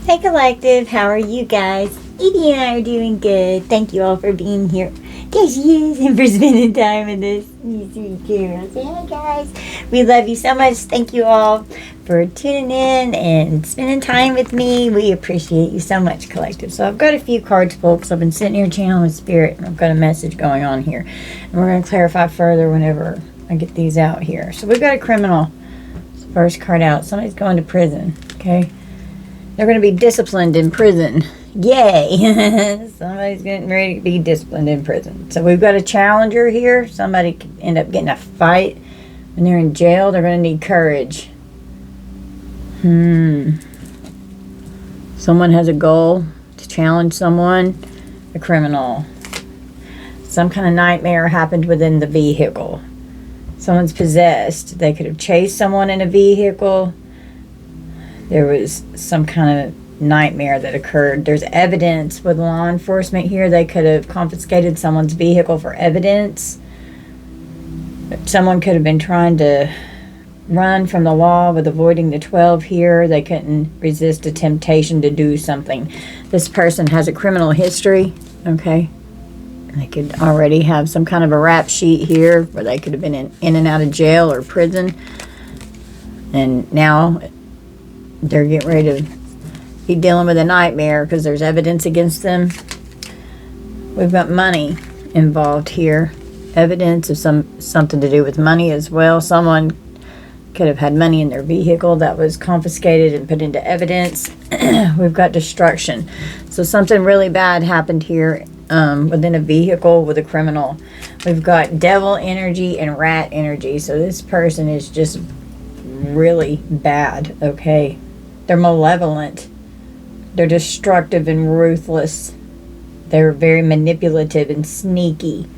Hey Collective, how are you guys? Edie and I are doing good. Thank you all for being here. There she is, and for spending time with us. You sweet girls. Hey guys. We love you so much. Thank you all for tuning in and spending time with me. We appreciate you so much, Collective. So I've got a few cards pulled because I've been sitting here channeling with Spirit, and I've got a message going on here. And we're going to clarify further whenever I get these out here. So we've got a criminal. First card out. Somebody's going to prison. Okay. They're going to be disciplined in prison. Yay! Somebody's getting ready to be disciplined in prison. So we've got a challenger here. Somebody could end up getting a fight. When they're in jail, they're going to need courage. Someone has a goal to challenge someone. A criminal. Some kind of nightmare happened within the vehicle. Someone's possessed. They could have chased someone in a vehicle. There was some kind of nightmare that occurred. There's evidence with law enforcement here. They could have confiscated someone's vehicle for evidence. Someone could have been trying to run from the law with avoiding the 12 here. They couldn't resist a temptation to do something. This person has a criminal history. Okay. They could already have some kind of a rap sheet here where they could have been in and out of jail or prison. And now they're getting ready to be dealing with a nightmare because there's evidence against them. We've got money involved here. Evidence of something to do with money as well. Someone could have had money in their vehicle that was confiscated and put into evidence. We've got destruction. So something really bad happened here within a vehicle with a criminal. We've got devil energy and rat energy. So this person is just really bad, okay? They're malevolent. They're destructive and ruthless. They're very manipulative and sneaky.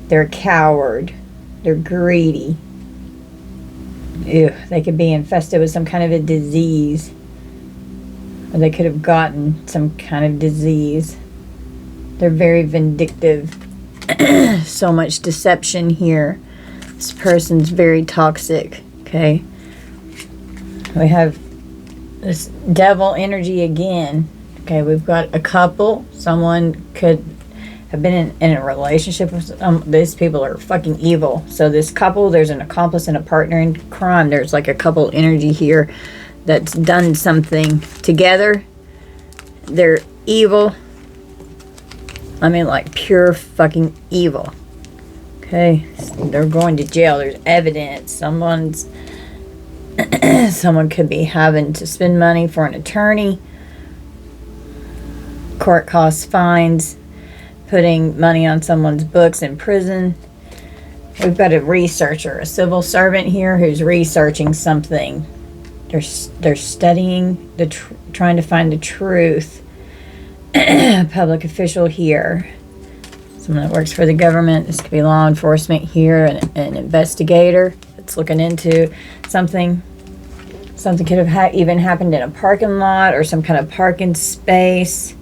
They're a coward. They're greedy. Ew, they could be infested with some kind of a disease. Or they could have gotten some kind of disease. They're very vindictive. So much deception here. This person's very toxic, okay? We have this devil energy again. Okay, we've got a couple. Someone could have been in a relationship with these people are fucking evil. So this couple, there's an accomplice and a partner in crime. There's like a couple energy here that's done something together. They're evil. I mean, like pure fucking evil. Okay, they're going to jail. There's evidence. Someone could be having to spend money for an attorney, court costs, fines, putting money on someone's books in prison. We've got a researcher, a civil servant here who's researching something. They're studying, trying to find the truth. A public official here. Someone that works for the government. This could be law enforcement here, an investigator that's looking into something. Something could have even happened in a parking lot or some kind of parking space.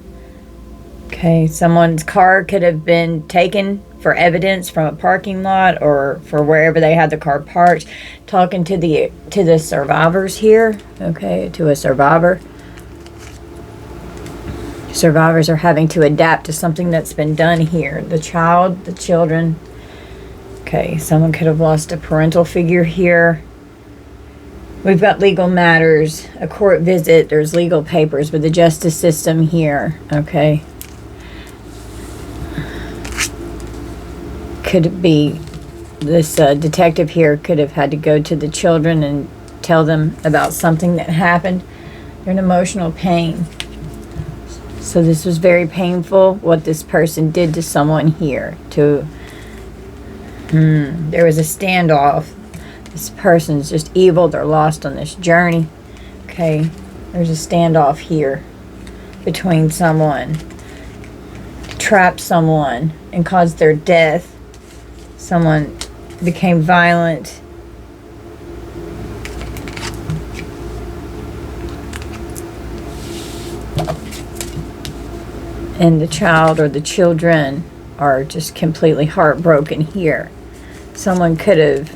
Okay, someone's car could have been taken for evidence from a parking lot or for wherever they had the car parked. Talking to the survivors here. Okay, to a survivor. Survivors are having to adapt to something that's been done here. The children. Okay, someone could have lost a parental figure here. We've got legal matters, a court visit. There's legal papers with the justice system here. Okay. Could be this detective here could have had to go to the children and tell them about something that happened. They're in emotional pain. So this was very painful, what this person did to someone here. There was a standoff. This person's just evil. They're lost on this journey. Okay, there's a standoff here between someone. Trapped someone and caused their death. Someone became violent. And the child or the children are just completely heartbroken here. Someone could have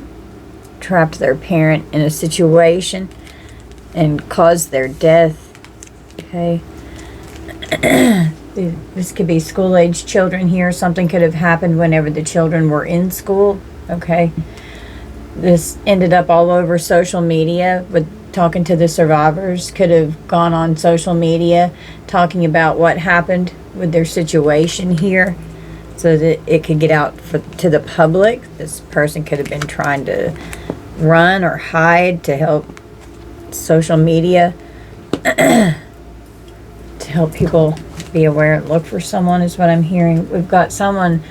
trapped their parent in a situation and caused their death. Okay. This could be school-age children here. Something could have happened whenever the children were in school. Okay. This ended up all over social media with talking to the survivors. Could have gone on social media talking about what happened with their situation here so that it could get out to the public. This person could have been trying to run or hide to help social media to help people be aware and look for someone is what I'm hearing. We've got someone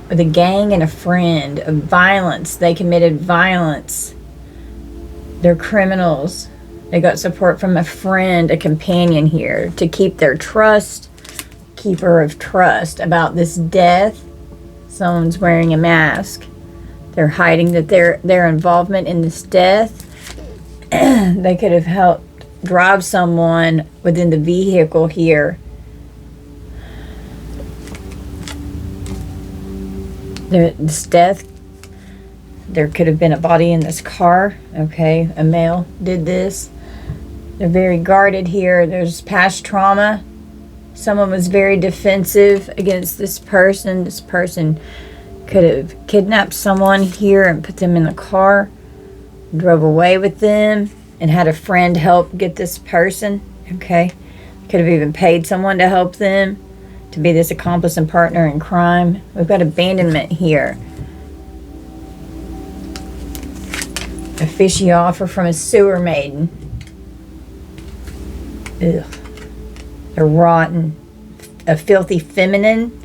with a gang and a friend of violence. They committed violence. They're criminals. They got support from a friend, a companion here to keep their trust, keeper of trust about this death. Someone's wearing a mask. They're hiding that their involvement in this death. They could have helped drive someone within the vehicle here. This death, there could have been a body in this car. Okay, a male did this. They're very guarded here. There's past trauma. Someone was very defensive against this person. This person could have kidnapped someone here and put them in the car, drove away with them, and had a friend help get this person. Okay, could have even paid someone to help them, to be this accomplice and partner in crime. We've got abandonment here. A fishy offer from a sewer maiden. Ugh. They're rotten. A filthy feminine.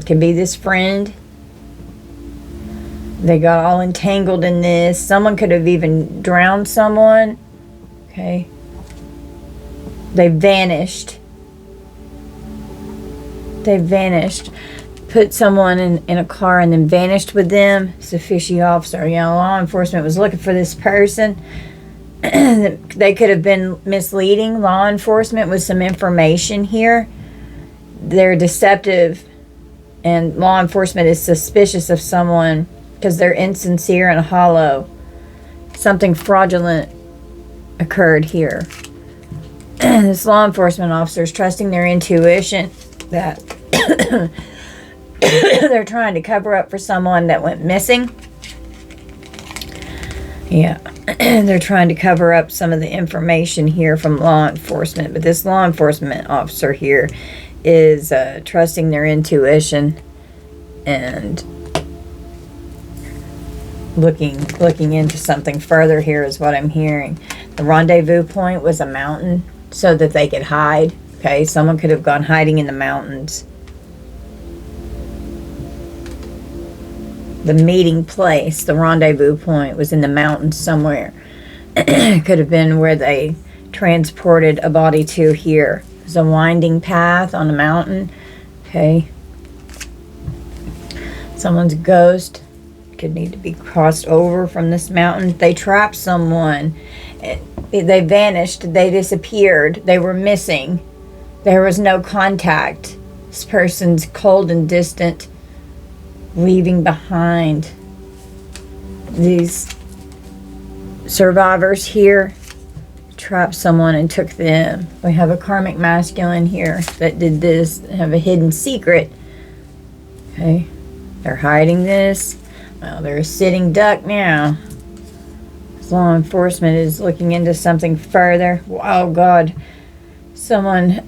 Could be this friend. They got all entangled in this. Someone could have even drowned someone. Okay. They vanished. They vanished. Put someone in a car and then vanished with them. It's a fishy officer. You know, law enforcement was looking for this person. They could have been misleading law enforcement with some information here. They're deceptive, and law enforcement is suspicious of someone because they're insincere and hollow. Something fraudulent occurred here. This law enforcement officer is trusting their intuition that they're trying to cover up for someone that went missing. Yeah, they're trying to cover up some of the information here from law enforcement. But this law enforcement officer here is trusting their intuition and looking into something further here is what I'm hearing. The rendezvous point was a mountain so that they could hide. Okay, someone could have gone hiding in the mountains. The meeting place, the rendezvous point, was in the mountains somewhere. Could have been where they transported a body to here. There's a winding path on the mountain. Okay. Someone's ghost could need to be crossed over from this mountain. They trapped someone. They vanished. They disappeared. They were missing. There was no contact. This person's cold and distant, leaving behind. These survivors here trapped someone and took them. We have a karmic masculine here that did this. They have a hidden secret. Okay, they're hiding this. Well, they're a sitting duck now. Law enforcement is looking into something further. Oh God, someone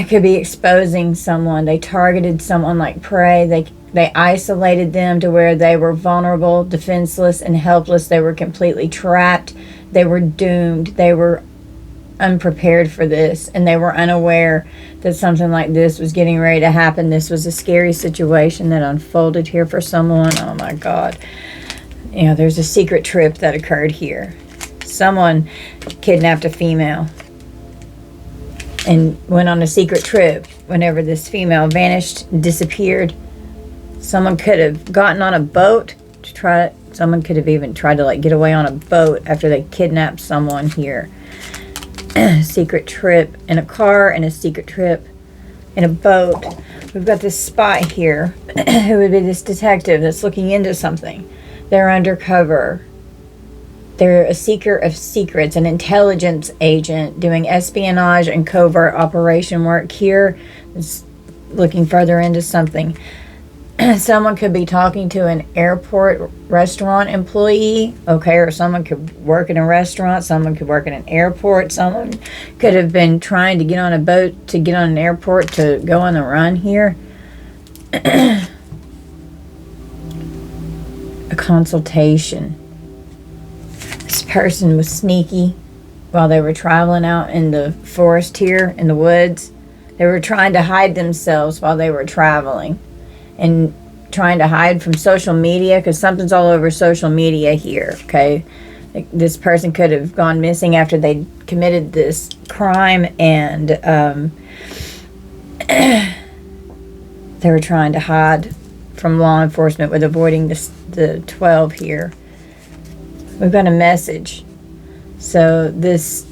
could be exposing someone. They targeted someone like prey. They isolated them to where they were vulnerable, defenseless, and helpless. They were completely trapped. They were doomed. They were unprepared for this, and they were unaware that something like this was getting ready to happen. This was a scary situation that unfolded here for someone. Oh my God. You know, there's a secret trip that occurred here. Someone kidnapped a female and went on a secret trip. Whenever this female vanished, disappeared, someone could have gotten on a boat to try. Someone could have even tried to get away on a boat after they kidnapped someone here. Secret trip in a car and a secret trip in a boat. We've got this spy here who would be this detective that's looking into something. They're undercover. They're a seeker of secrets, an intelligence agent doing espionage and covert operation work here. It's looking further into something. Someone could be talking to an airport restaurant employee, okay, or someone could work in a restaurant, someone could work in an airport, someone could have been trying to get on a boat to get on an airport to go on the run here. A consultation. This person was sneaky while they were traveling out in the forest here, in the woods. They were trying to hide themselves while they were traveling. And trying to hide from social media, because something's all over social media here, okay? This person could have gone missing after they committed this crime, and they were trying to hide from law enforcement with avoiding the 12 here. We've got a message. So this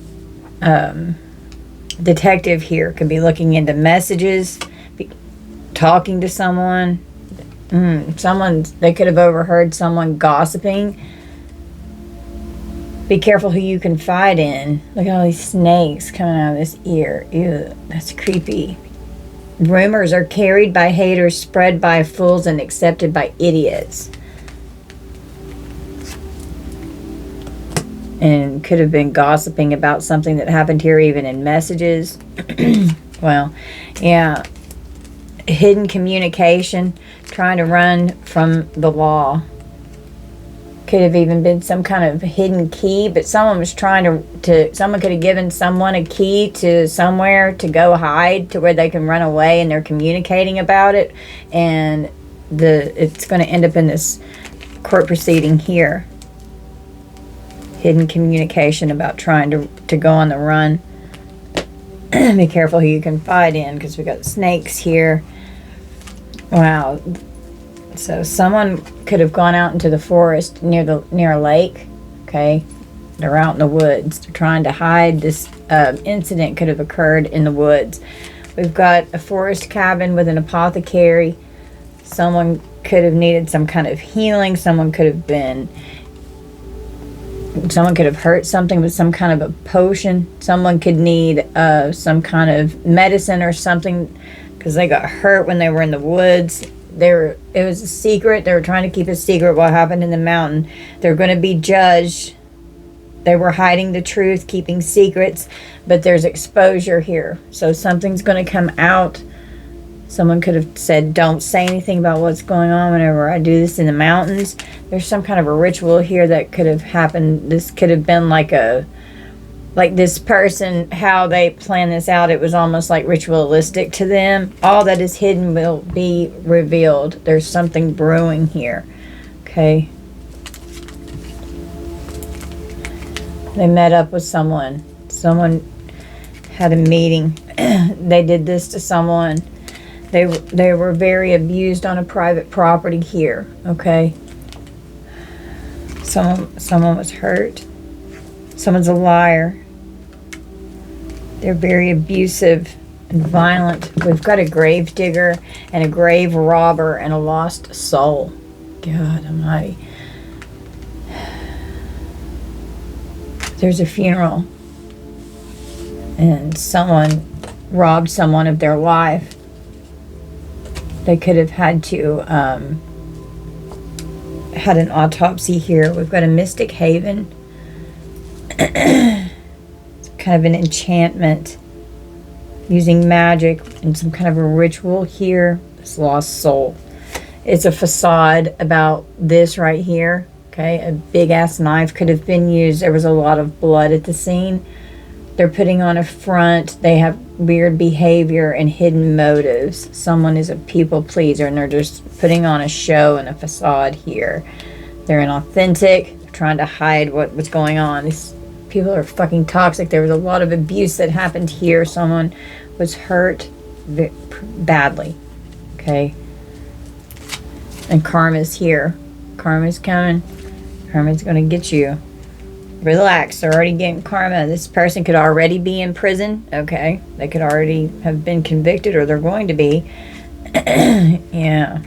detective here could be looking into messages, talking to someone. They could have overheard someone gossiping. Be careful who you confide in. Look at all these snakes coming out of this ear. Ew, that's creepy. Rumors are carried by haters, spread by fools, and accepted by idiots. And could have been gossiping about something that happened here, even in messages. Well, yeah. Hidden communication, trying to run from the law. Could have even been some kind of hidden key, but someone was trying to someone could have given someone a key to somewhere to go hide, to where they can run away, and they're communicating about it, and it's going to end up in this court proceeding here. Hidden communication about trying to go on the run. Be careful who you confide in, because we got snakes here. Wow. So someone could have gone out into the forest near a lake. Okay, they're out in the woods. They're trying to hide. This incident could have occurred in the woods. We've got a forest cabin with an apothecary. Someone could have needed some kind of healing. Someone could have hurt something with some kind of a potion. Someone could need some kind of medicine or something, because they got hurt when they were in the woods. It was a secret. They were trying to keep a secret what happened in the mountain. They're going to be judged. They were hiding the truth, keeping secrets, but there's exposure here. So something's going to come out. Someone could have said, don't say anything about what's going on whenever I do this in the mountains. There's some kind of a ritual here that could have happened. This could have been like this person, how they planned this out. It was almost like ritualistic to them. All that is hidden will be revealed. There's something brewing here. Okay. They met up with someone. Someone had a meeting. They did this to someone. They were very abused on a private property here, okay? Someone was hurt. Someone's a liar. They're very abusive and violent. We've got a grave digger and a grave robber and a lost soul. God almighty. There's a funeral, and someone robbed someone of their life. They could have had to had an autopsy here. We've got a mystic haven. It's kind of an enchantment using magic and some kind of a ritual here. This lost soul. It's a facade about this right here. Okay, a big ass knife could have been used. There was a lot of blood at the scene. They're putting on a front. They have weird behavior and hidden motives. Someone is a people pleaser, and they're just putting on a show and a facade here. They're inauthentic. They're trying to hide what's going on. These people are fucking toxic. There was a lot of abuse that happened here. Someone was hurt badly. Okay. And karma's here. Karma's coming. Karma's going to get you. Relax. They're already getting karma. This person could already be in prison. Okay. They could already have been convicted, or they're going to be. Yeah.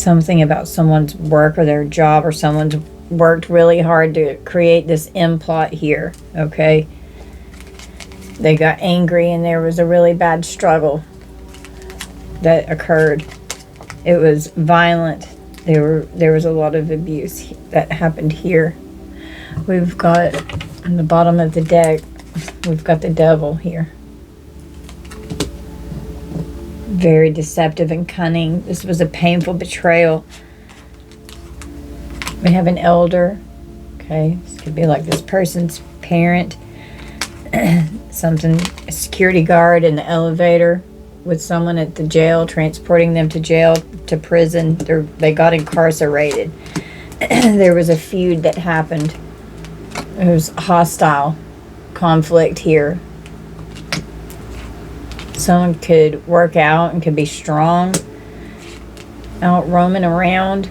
something about someone's work or their job, or someone's worked really hard to create this end plot here, okay? They got angry and there was a really bad struggle that occurred. It was violent. There was a lot of abuse that happened here. We've got, on the bottom of the deck, we've got the devil here. Very deceptive and cunning. This was a painful betrayal. We have an elder. Okay, this could be like this person's parent. Something, a security guard in the elevator with someone at the jail, transporting them to jail, to prison. They got incarcerated. There was a feud that happened. There was hostile conflict here. Someone could work out and could be strong, out roaming around.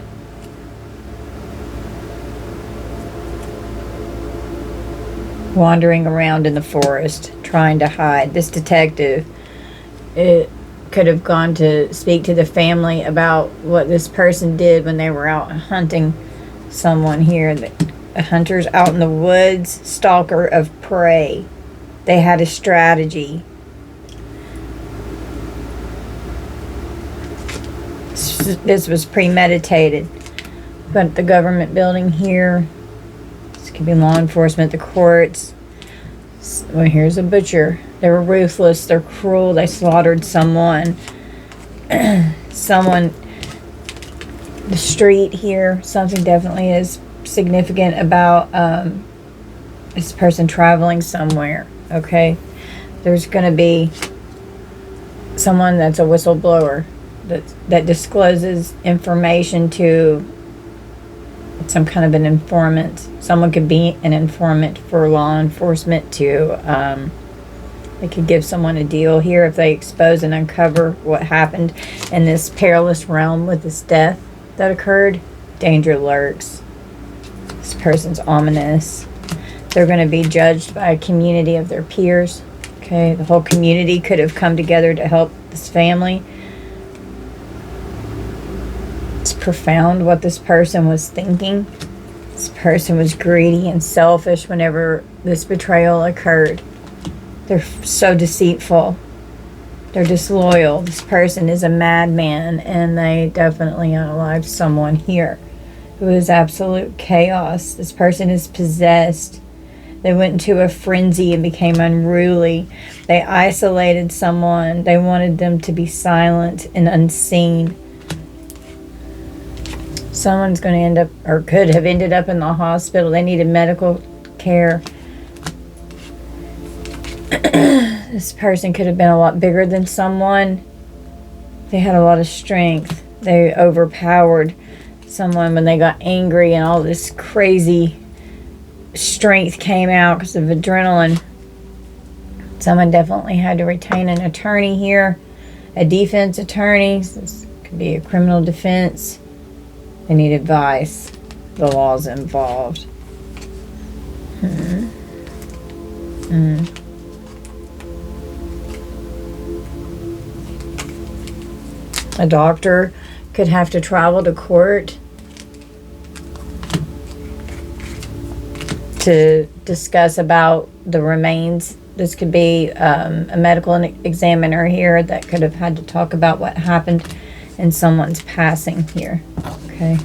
Wandering around in the forest, trying to hide. This detective, it could have gone to speak to the family about what this person did when they were out hunting someone here. The hunter's out in the woods, stalker of prey. They had a strategy. This was premeditated. But the government building here, this could be law enforcement, the courts. Well, here's a butcher. They were ruthless. They're cruel. They slaughtered someone. The street here, something definitely is significant about this person traveling somewhere. Okay, there's going to be someone that's a whistleblower that discloses information to some kind of an informant. Someone could be an informant for law enforcement to, they could give someone a deal here if they expose and uncover what happened in this perilous realm with this death that occurred. Danger lurks. This person's ominous. They're going to be judged by a community of their peers. Okay, the whole community could have come together to help this family. It's profound what this person was thinking. This person was greedy and selfish whenever this betrayal occurred. They're so deceitful. They're disloyal. This person is a madman, and they definitely unalived someone here. It was absolute chaos. This person is possessed. They went into a frenzy and became unruly. They isolated someone. They wanted them to be silent and unseen. Someone's going to end up, or could have ended up in the hospital. They needed medical care. This person could have been a lot bigger than someone. They had a lot of strength. They overpowered someone when they got angry, and all this crazy strength came out because of adrenaline. Someone definitely had to retain an attorney here, a defense attorney. This could be a criminal defense. They need advice. The law's involved. A doctor could have to travel to court to discuss about the remains. This could be a medical examiner here that could have had to talk about what happened in someone's passing here. Okay.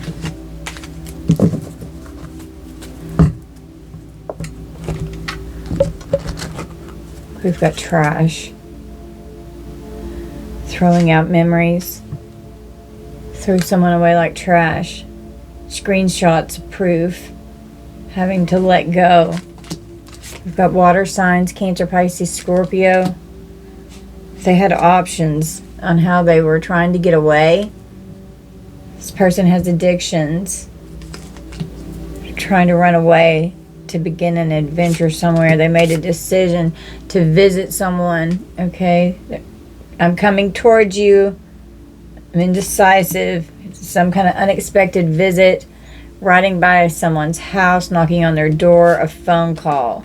We've got trash. Throwing out memories. Threw someone away like trash. Screenshots of proof. Having to let go. We've got water signs, Cancer, Pisces, Scorpio. They had options on how they were trying to get away. This person has addictions. They're trying to run away to begin an adventure somewhere. They made a decision to visit someone. Okay, I'm coming towards you. I'm indecisive. It's some kind of unexpected visit. Riding by someone's house, knocking on their door, a phone call.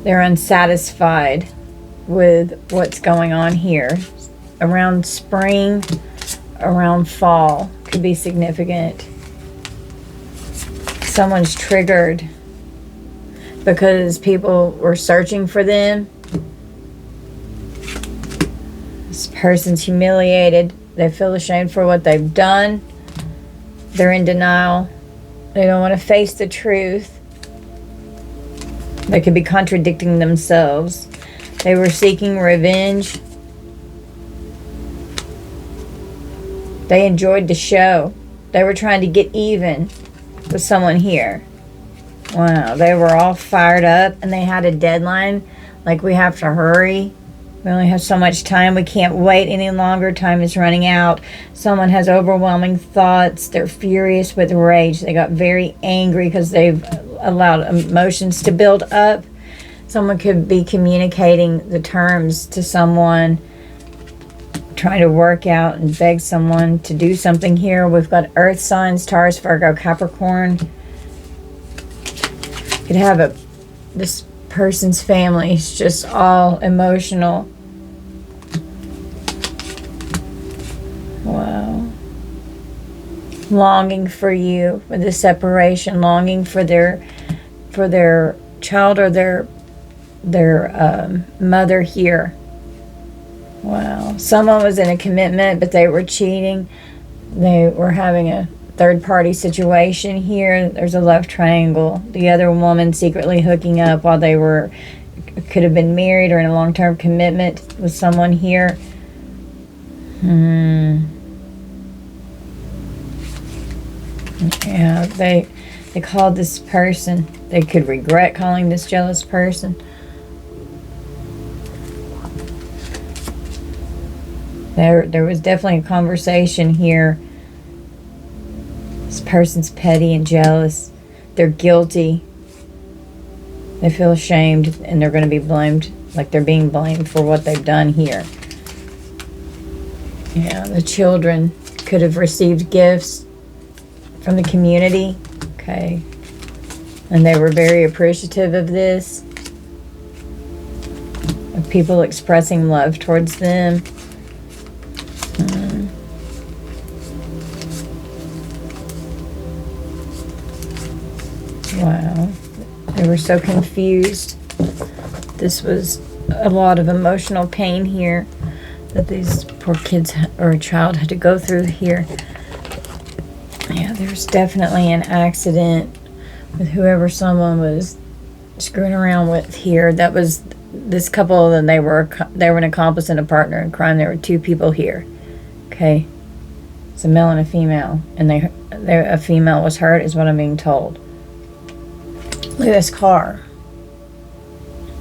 They're unsatisfied with what's going on here. Around spring, around fall. could be significant. Someone's triggered because people were searching for them. This person's humiliated. They feel ashamed for what they've done. They're in denial. They don't want to face the truth. They could be contradicting themselves. They were seeking revenge. They enjoyed the show. They were trying to get even with someone here. Wow, they were all fired up and they had a deadline. Like, we have to hurry. We only have so much time. We can't wait any longer. Time is running out. Someone has overwhelming thoughts. They're furious with rage. They got very angry because they've allowed emotions to build up. Someone could be communicating the terms to someone, trying to work out and beg someone to do something here. We've got earth signs, Taurus, Virgo, Capricorn. Could have this person's family is just all emotional. Wow. Longing for you with the separation, longing for their child or their mother here. Wow. Someone was in a commitment, but they were cheating. They were having a third-party situation here. There's a love triangle. The other woman secretly hooking up while they could have been married or in a long-term commitment with someone here. Yeah, they called this person. They could regret calling this jealous person. There was definitely a conversation here. This person's petty and jealous. They're guilty. They feel ashamed and they're going to be blamed, like they're being blamed for what they've done here. Yeah, the children could have received gifts from the community. Okay. And they were very appreciative of this. Of people expressing love towards them. Wow. They were so confused. This was a lot of emotional pain here that these poor kids or a child had to go through here. Yeah, there's definitely an accident with whoever someone was screwing around with here. That was this couple, and they were an accomplice and a partner in crime. There were two people here. Okay. It's a male and a female. And a female was hurt, is what I'm being told. Look at this car.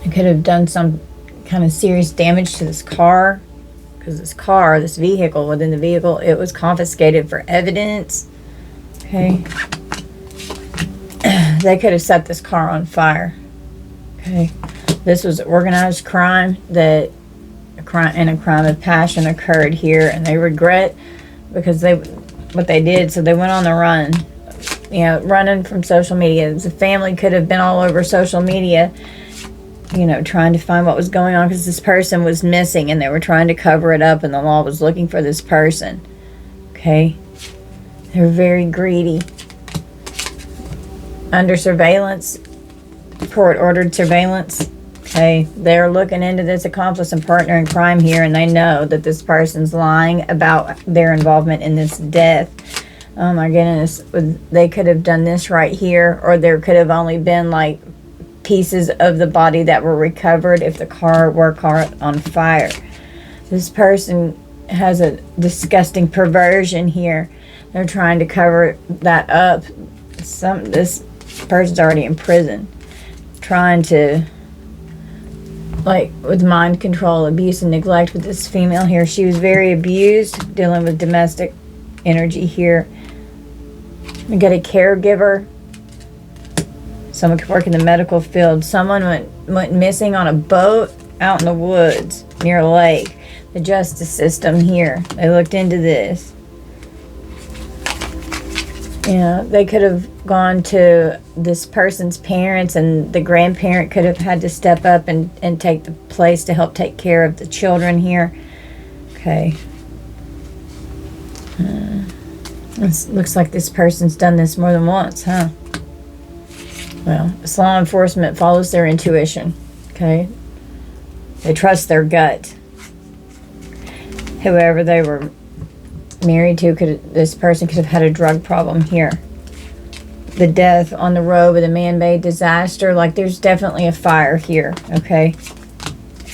It could have done some kind of serious damage to this car. Because this vehicle, within the vehicle, it was confiscated for evidence. Okay. They could have set this car on fire. Okay. This was organized crime a crime of passion occurred here, and they regret because what they did, so they went on the run. You know, running from social media. The family could have been all over social media, you know, trying to find what was going on because this person was missing and they were trying to cover it up and the law was looking for this person. Okay. They were very greedy. Under surveillance, court-ordered surveillance. Okay. They're looking into this accomplice and partner in crime here, and they know that this person's lying about their involvement in this death. Oh my goodness, they could have done this right here, or there could have only been like pieces of the body that were recovered if the car were caught on fire. This person has a disgusting perversion here. They're trying to cover that up. This person's already in prison, trying to, like, with mind control, abuse, and neglect with this female here. She was very abused, dealing with domestic energy here. We got a caregiver. Someone could work in the medical field. Someone went missing on a boat out in the woods near a lake. The justice system here. They looked into this. Yeah, they could have gone to this person's parents, and the grandparent could have had to step up and take the place to help take care of the children here. Okay. It looks like this person's done this more than once, huh? Well, this law enforcement follows their intuition, okay? They trust their gut. Whoever they were married to, this person could have had a drug problem here. The death on the road with a man-made disaster, like there's definitely a fire here, okay?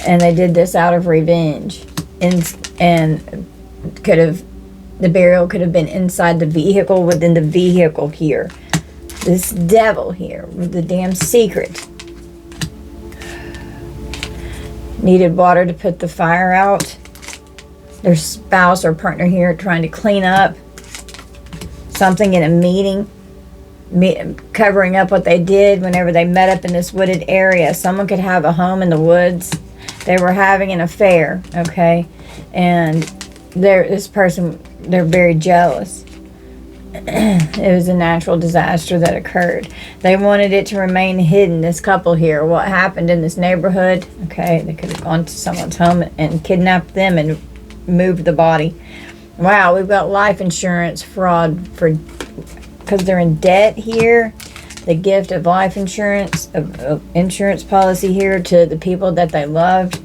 And they did this out of revenge. And could have, the burial could have been inside the vehicle, within the vehicle here. This devil here with the damn secret. Needed water to put the fire out. Their spouse or partner here trying to clean up something in a meeting, covering up what they did whenever they met up in this wooded area. Someone could have a home in the woods. They were having an affair, okay? And this person, they're very jealous. It was a natural disaster that occurred. They wanted it to remain hidden, this couple here. What happened in this neighborhood, okay? They could have gone to someone's home and kidnapped them and moved the body. Wow, we've got life insurance fraud because they're in debt here. The gift of life insurance, of insurance policy here to the people that they loved.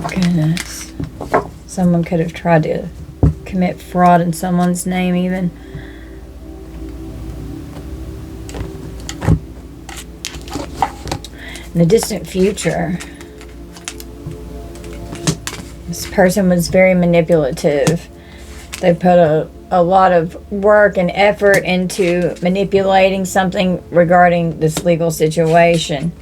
Goodness. Someone could have tried to commit fraud in someone's name even. In the distant future, this person was very manipulative. They put a lot of work and effort into manipulating something regarding this legal situation.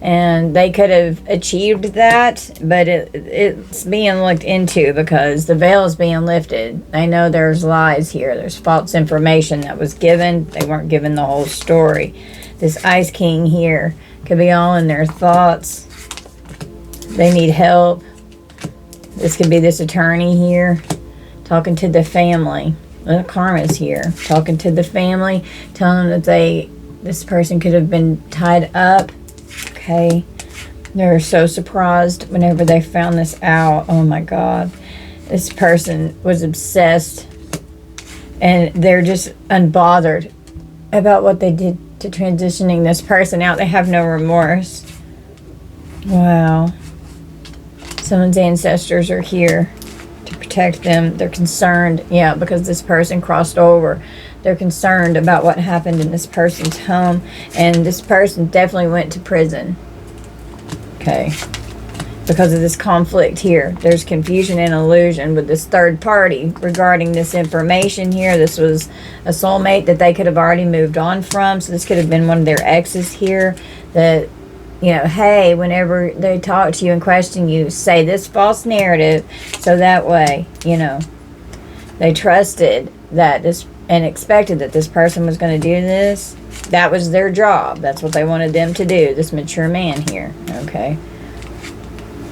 And they could have achieved that, but it's being looked into because the veil is being lifted. They know there's lies here. There's false information that was given. They weren't given the whole story. This Ice King here could be all in their thoughts. They need help. This could be this attorney here talking to the family. The karma's here talking to the family, telling them that this person could have been tied up. Okay, they were so surprised whenever they found this out. Oh my God, this person was obsessed, and they're just unbothered about what they did to transitioning this person out. They have no remorse. Wow. Someone's ancestors are here to protect them. They're concerned, yeah, because this person crossed over. They're concerned about what happened in this person's home, and this person definitely went to prison. Okay. Because of this conflict here. There's confusion and illusion with this third party regarding this information here. This was a soulmate that they could have already moved on from. So this could have been one of their exes here that, you know, hey, whenever they talk to you and question you, say this false narrative. So that way, you know, they trusted that this and expected that this person was going to do this. That was their job. That's what they wanted them to do. This mature man here. Okay.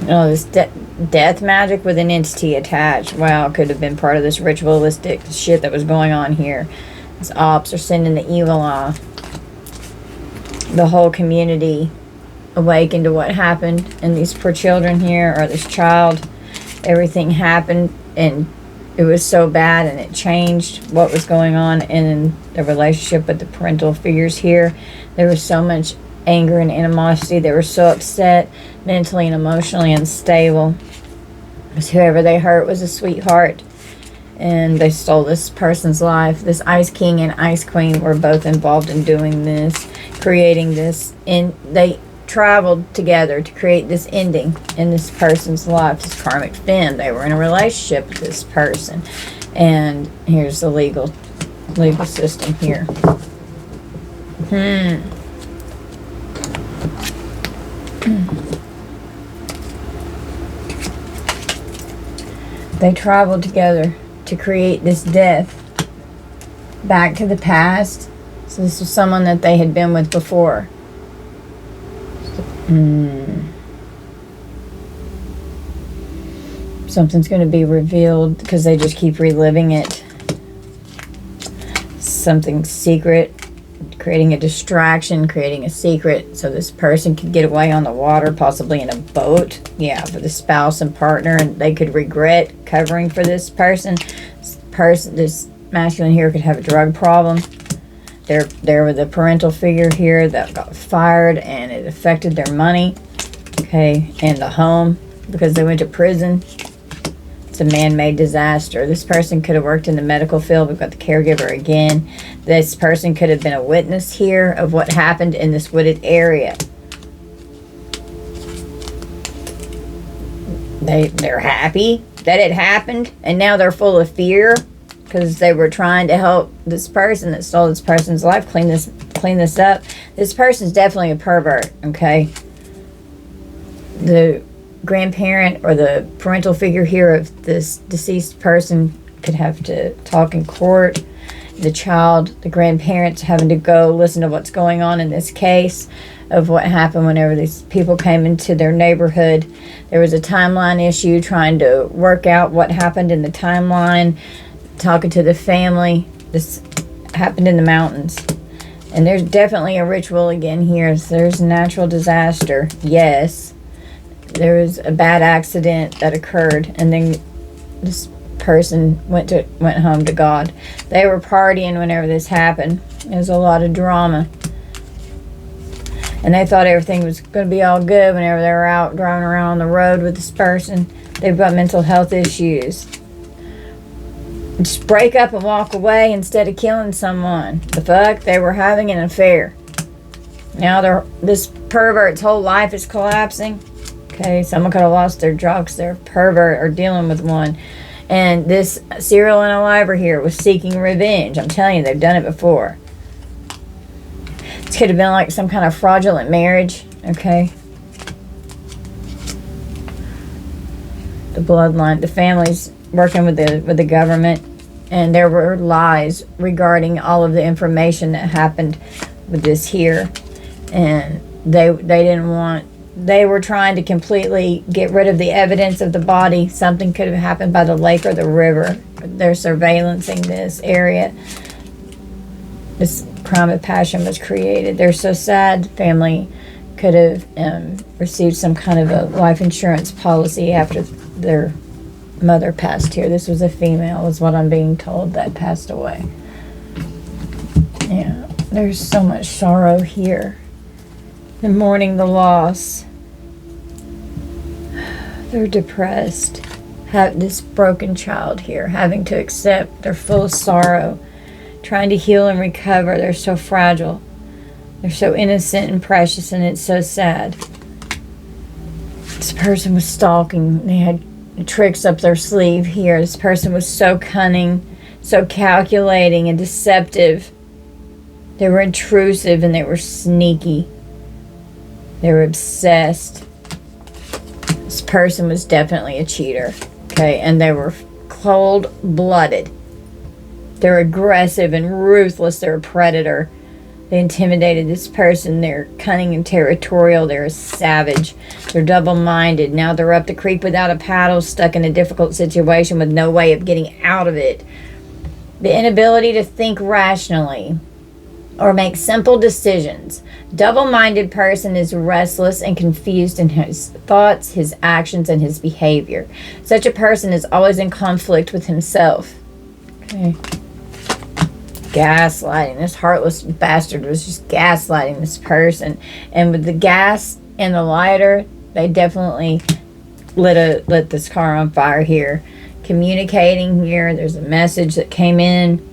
Oh, this death magic with an entity attached. Wow, could have been part of this ritualistic shit that was going on here. These ops are sending the evil eye. The whole community awakened to what happened. And these poor children here, or this child, everything happened and it was so bad, and it changed what was going on in the relationship with the parental figures here. There was so much anger and animosity. They were so upset, mentally and emotionally unstable. Because whoever they hurt was a sweetheart, and they stole this person's life. This Ice King and Ice Queen were both involved in doing this, creating this. They traveled together to create this ending in this person's life, this karmic fin. They were in a relationship with this person, and here's the legal system here. They traveled together to create this death back to the past. So this was someone that they had been with before. Something's going to be revealed because they just keep reliving it. Something secret, creating a distraction, creating a secret so this person could get away on the water, possibly in a boat. Yeah, for the spouse and partner, and they could regret covering for this person. This this masculine here could have a drug problem. There was a parental figure here that got fired, and it affected their money, okay, and the home, because they went to prison. It's a man-made disaster. This person could have worked in the medical field. We've got the caregiver again. This person could have been a witness here of what happened in this wooded area. They're happy that it happened, and now they're full of fear because they were trying to help this person that stole this person's life clean this up. This person's definitely a pervert, okay? The grandparent or the parental figure here of this deceased person could have to talk in court. The child, the grandparents having to go listen to what's going on in this case of what happened whenever these people came into their neighborhood. There was a timeline issue, trying to work out what happened in the timeline, talking to the family. This happened in the mountains. And there's definitely a ritual again here. So there's a natural disaster. Yes. There was a bad accident that occurred, and then this person went home to God. They were partying whenever this happened. There was a lot of drama. And they thought everything was going to be all good whenever they were out driving around on the road with this person. They've got mental health issues. Just break up and walk away instead of killing someone. The fuck? They were having an affair. Now this pervert's whole life is collapsing. Okay, someone could have lost their job because they're a pervert or dealing with one. And this serial unaliver here was seeking revenge. I'm telling you, they've done it before. This could have been like some kind of fraudulent marriage. Okay. The bloodline, the family's working with the government, and there were lies regarding all of the information that happened with this here, and they didn't want. They were trying to completely get rid of the evidence of the body. Something could have happened by the lake or the river. They're surveillancing this area. This crime of passion was created. They're so sad. Family could have received some kind of a life insurance policy after their mother passed here. This was a female, is what I'm being told, that passed away. Yeah, there's so much sorrow here. They're mourning the loss. They're depressed. Have this broken child here, having to accept they're full of sorrow, trying to heal and recover. They're so fragile. They're so innocent and precious, and it's so sad. This person was stalking. They had tricks up their sleeve here. This person was so cunning, so calculating and deceptive. They were intrusive and they were sneaky. They were obsessed. This person was definitely a cheater. Okay, and they were cold-blooded. They're aggressive and ruthless. They're a predator. They intimidated this person. They're cunning and territorial. They're a savage. They're double-minded. Now they're up the creek without a paddle, stuck in a difficult situation with no way of getting out of it. The inability to think rationally or make simple decisions. Double-minded person is restless and confused in his thoughts, his actions, and his behavior. Such a person is always in conflict with himself. Okay. Gaslighting. This heartless bastard was just gaslighting this person. And with the gas and the lighter, they definitely lit this car on fire here. Communicating here. There's a message that came in.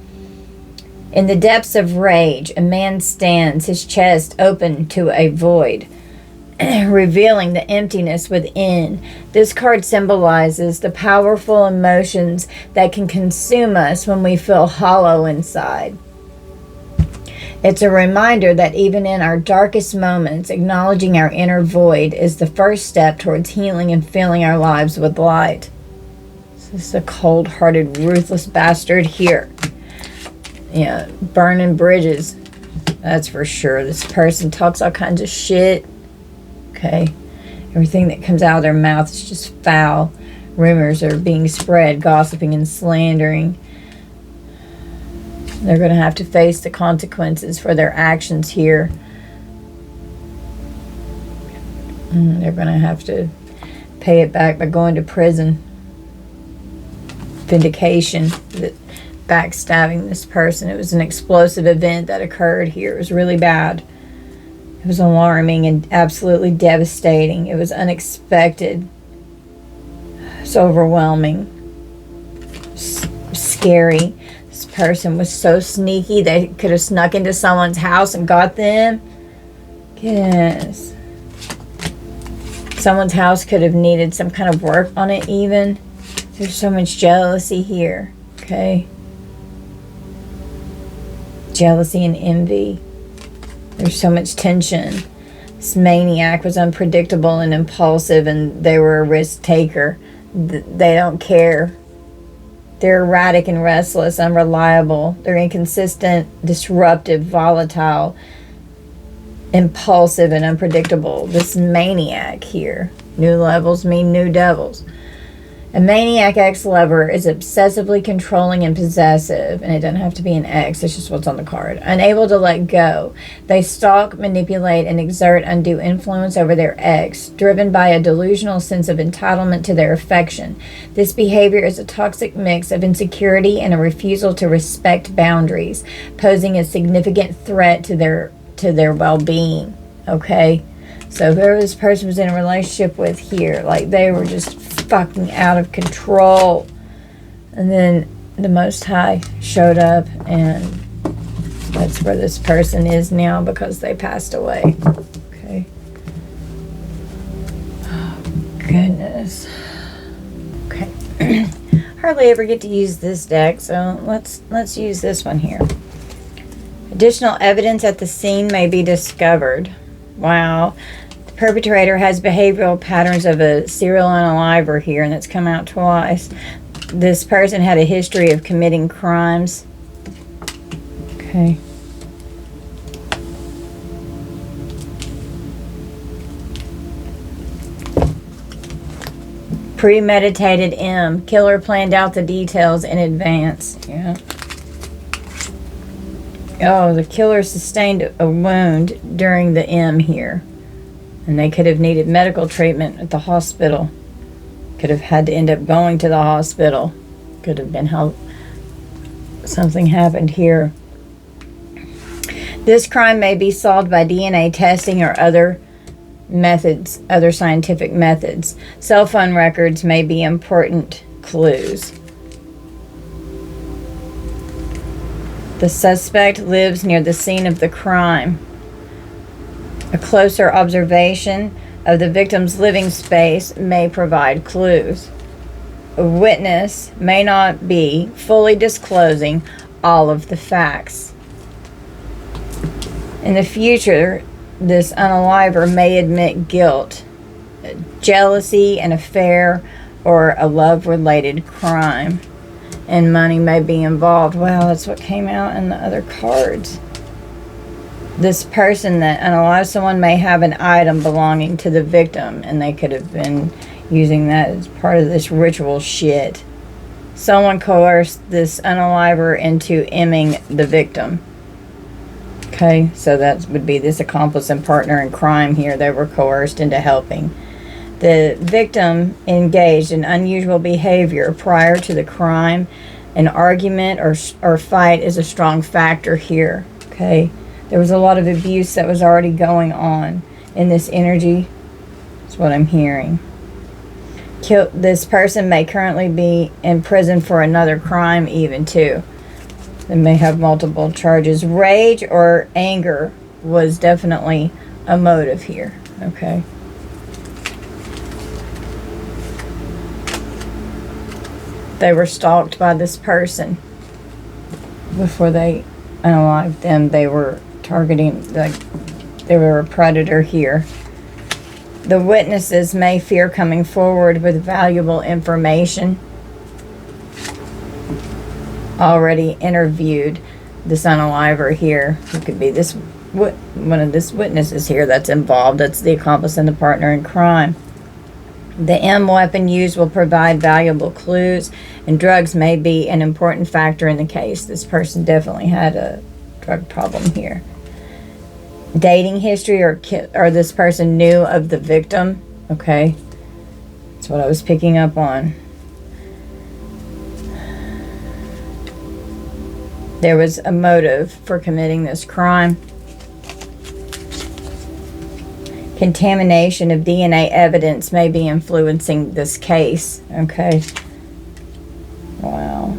In the depths of rage, a man stands, his chest open to a void, revealing the emptiness within. This card symbolizes the powerful emotions that can consume us when we feel hollow inside. It's a reminder that even in our darkest moments, acknowledging our inner void is the first step towards healing and filling our lives with light. This is a cold-hearted, ruthless bastard here. Yeah, burning bridges. That's for sure. This person talks all kinds of shit. Okay. Everything that comes out of their mouth is just foul. Rumors are being spread, gossiping and slandering. They're going to have to face the consequences for their actions here. They're going to have to pay it back by going to prison. Vindication. backstabbing this person. It was an explosive event that occurred here. It was really bad. It was alarming and absolutely devastating. It was unexpected. It's overwhelming. Scary. This person was so sneaky. They could have snuck into someone's house and got them. Yes. Someone's house could have needed some kind of work on it even. There's so much jealousy here. Okay. Jealousy and envy. There's so much tension. This maniac was unpredictable and impulsive, and they were a risk taker. They don't care. They're erratic and restless, unreliable. They're inconsistent, disruptive, volatile, impulsive, and unpredictable. This maniac here. New levels mean new devils. A maniac ex-lover is obsessively controlling and possessive, and it doesn't have to be an ex, it's just what's on the card. Unable to let go. They stalk, manipulate, and exert undue influence over their ex, driven by a delusional sense of entitlement to their affection. This behavior is a toxic mix of insecurity and a refusal to respect boundaries, posing a significant threat to their well-being. Okay? So whoever this person was in a relationship with here, like they were just fucking out of control. And then the Most High showed up, and that's where this person is now because they passed away. Okay. Oh, goodness. Okay. Hardly ever get to use this deck, so let's use this one here. Additional evidence at the scene may be discovered. Wow. The perpetrator has behavioral patterns of a serial unaliver here, and it's come out twice. This person had a history of committing crimes. Okay. Premeditated M. Killer planned out the details in advance. Yeah. Oh, the killer sustained a wound during the M here. And they could have needed medical treatment at the hospital. Could have had to end up going to the hospital. Could have been how something happened here. This crime may be solved by DNA testing or other methods, other scientific methods. Cell phone records may be important clues. The suspect lives near the scene of the crime. A closer observation of the victim's living space may provide clues. A witness may not be fully disclosing all of the facts. In the future, this unaliver may admit guilt, jealousy, an affair, or a love-related crime. And money may be involved. Wow, that's what came out in the other cards. This person that unalives someone may have an item belonging to the victim, and they could have been using that as part of this ritual shit. Someone coerced this unaliver into emming the victim. Okay, so that would be this accomplice and partner in crime here. They were coerced into helping. The victim engaged in unusual behavior prior to the crime. An argument or fight is a strong factor here. Okay, there was a lot of abuse that was already going on in this energy. That's what I'm hearing. This person may currently be in prison for another crime even too. They may have multiple charges. Rage or anger was definitely a motive here. Okay. They were stalked by this person before they unalived them. They were targeting, they were a predator here. The witnesses may fear coming forward with valuable information. Already interviewed this unaliver here. It could be this one of this witnesses here that's involved. That's the accomplice and the partner in crime. The M weapon used will provide valuable clues, and drugs may be an important factor in the case. This person definitely had a drug problem here. Dating history, or this person knew of the victim. Okay, that's what I was picking up on. there was a motive for committing this crime. Contamination of DNA evidence may be influencing this case. Okay. Wow.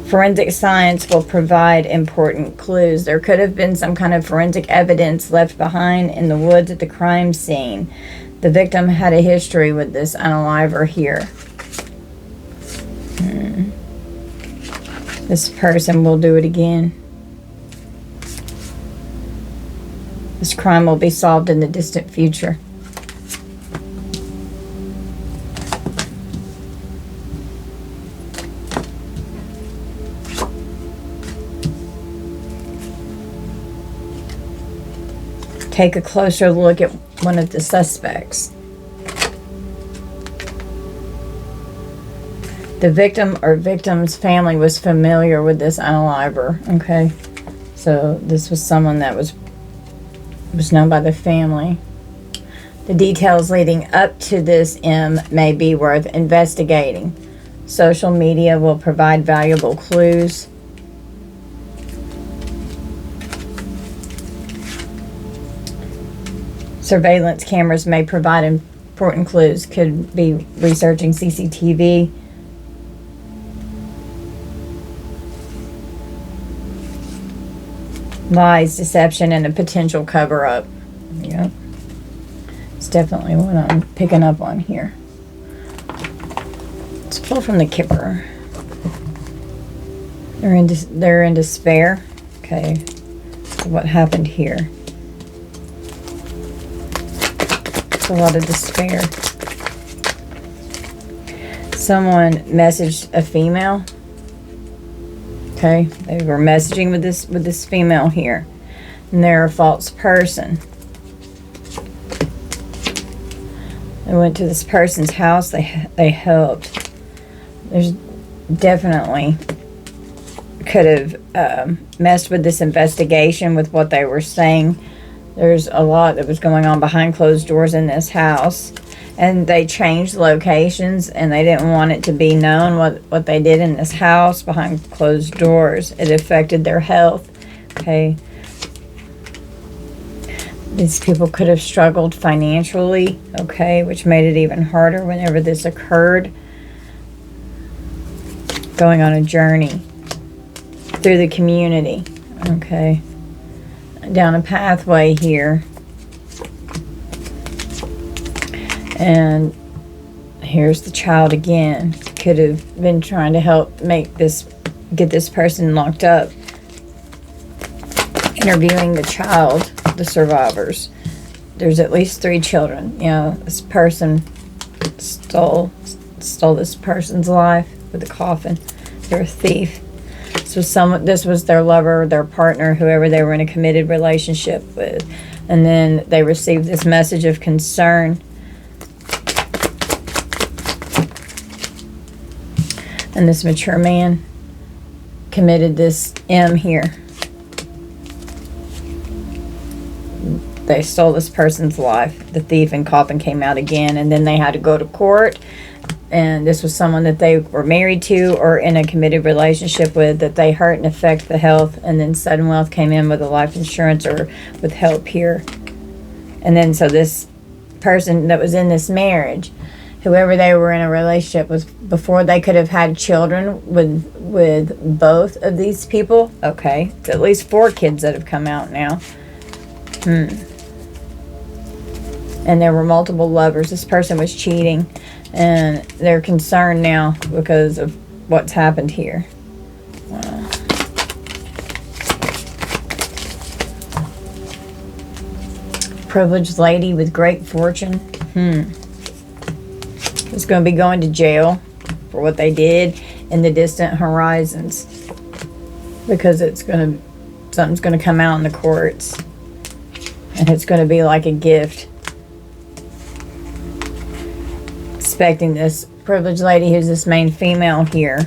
Forensic science will provide important clues. There could have been some kind of forensic evidence left behind in the woods at the crime scene. The victim had a history with this unaliver here. This person will do it again. This crime will be solved in the distant future. Take a closer look at one of the suspects. The victim or victim's family was familiar with this unaliver. Okay, so this was someone that was known by the family. The details leading up to this M may be worth investigating. Social media will provide valuable clues. Surveillance cameras may provide important clues. Could be researching CCTV. Lies, deception, and a potential cover-up. Yep. It's definitely what I'm picking up on here. Let's pull from the Kipper. They're in despair. Okay. So what happened here? It's a lot of despair. Someone messaged a female. Okay, they were messaging with this female here, and they're a false person. They went to this person's house. They helped. There's definitely could have messed with this investigation with what they were saying. There's a lot that was going on behind closed doors in this house. And they changed locations, and they didn't want it to be known what they did in this house behind closed doors. It affected their health. Okay. These people could have struggled financially, okay, which made it even harder whenever this occurred. Going on a journey through the community, okay. Down a pathway here. And here's the child again. Could have been trying to help get this person locked up. Interviewing the child, the survivors. There's at least 3 children. You know, this person stole this person's life with a coffin. They're a thief. This was their lover, their partner, whoever they were in a committed relationship with. And then they received this message of concern. And this mature man committed this M here. They stole this person's life. The thief and coffin came out again, and then they had to go to court. And this was someone that they were married to or in a committed relationship with, that they hurt and affect the health. And then sudden wealth came in with a life insurance or with help here. And then so this person that was in this marriage, whoever they were in a relationship with before, they could have had children with both of these people. Okay, it's at least 4 kids that have come out now. And there were multiple lovers. This person was cheating, and they're concerned now because of what's happened here. Wow. Privileged lady with great fortune. Is going to be going to jail for what they did in the distant horizons, because something's going to come out in the courts, and it's going to be like a gift. Expecting this privileged lady, who's this main female here,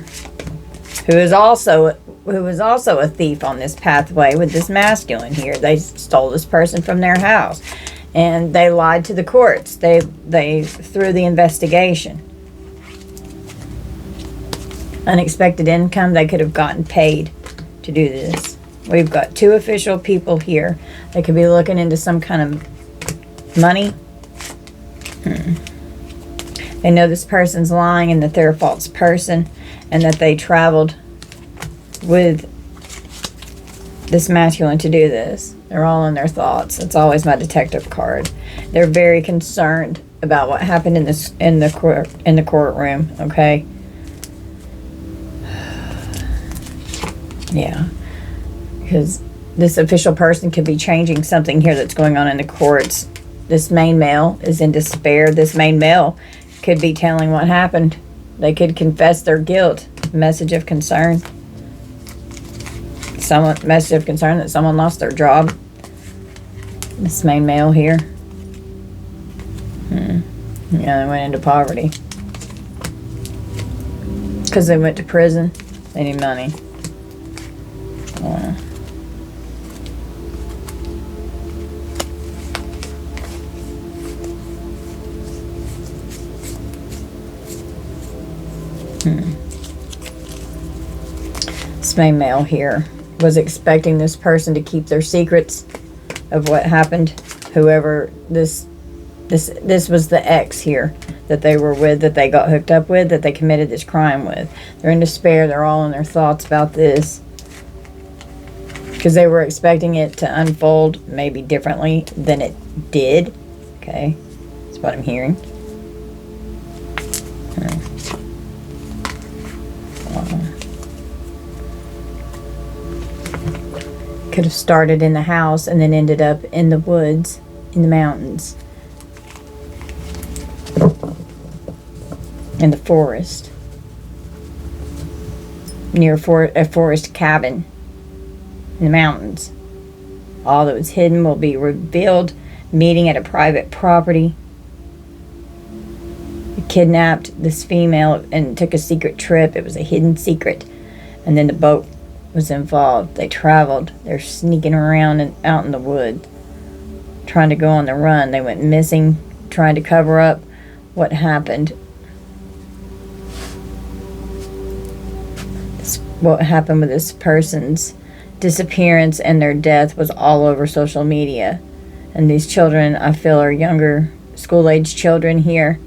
who is also a thief on this pathway with this masculine here. They stole this person from their house, and they lied to the courts. They threw the investigation. unexpected income. They could have gotten paid to do this. We've got 2 official people here. They could be looking into some kind of money. They know this person's lying and that they're a false person, and that they traveled with this masculine to do this. They're all in their thoughts. It's always my detective card. They're very concerned about what happened in the courtroom. Okay. Yeah, because this official person could be changing something here that's going on in the courts. This main male is in despair. This main male could be telling what happened. They could confess their guilt. Message of concern. Message of concern that someone lost their job. This main male here. Yeah, they went into poverty. Because they went to prison. They need money. This main male here was expecting this person to keep their secrets of what happened. Whoever this was the ex here that they were with, that they got hooked up with, that they committed this crime with. They're in despair. They're all in their thoughts about this. Because they were expecting it to unfold maybe differently than it did. Okay. That's what I'm hearing. Could have started in the house and then ended up in the woods, in the mountains, in the forest, near a forest cabin in the mountains. All that was hidden will be revealed. Meeting at a private property. They kidnapped this female and took a secret trip. It was a hidden secret. And then the boat was involved. They traveled. They're sneaking around and out in the woods, trying to go on the run. They went missing, trying to cover up what happened. What happened with this person's disappearance and their death was all over social media. And these children, I feel, are younger, school-age children here.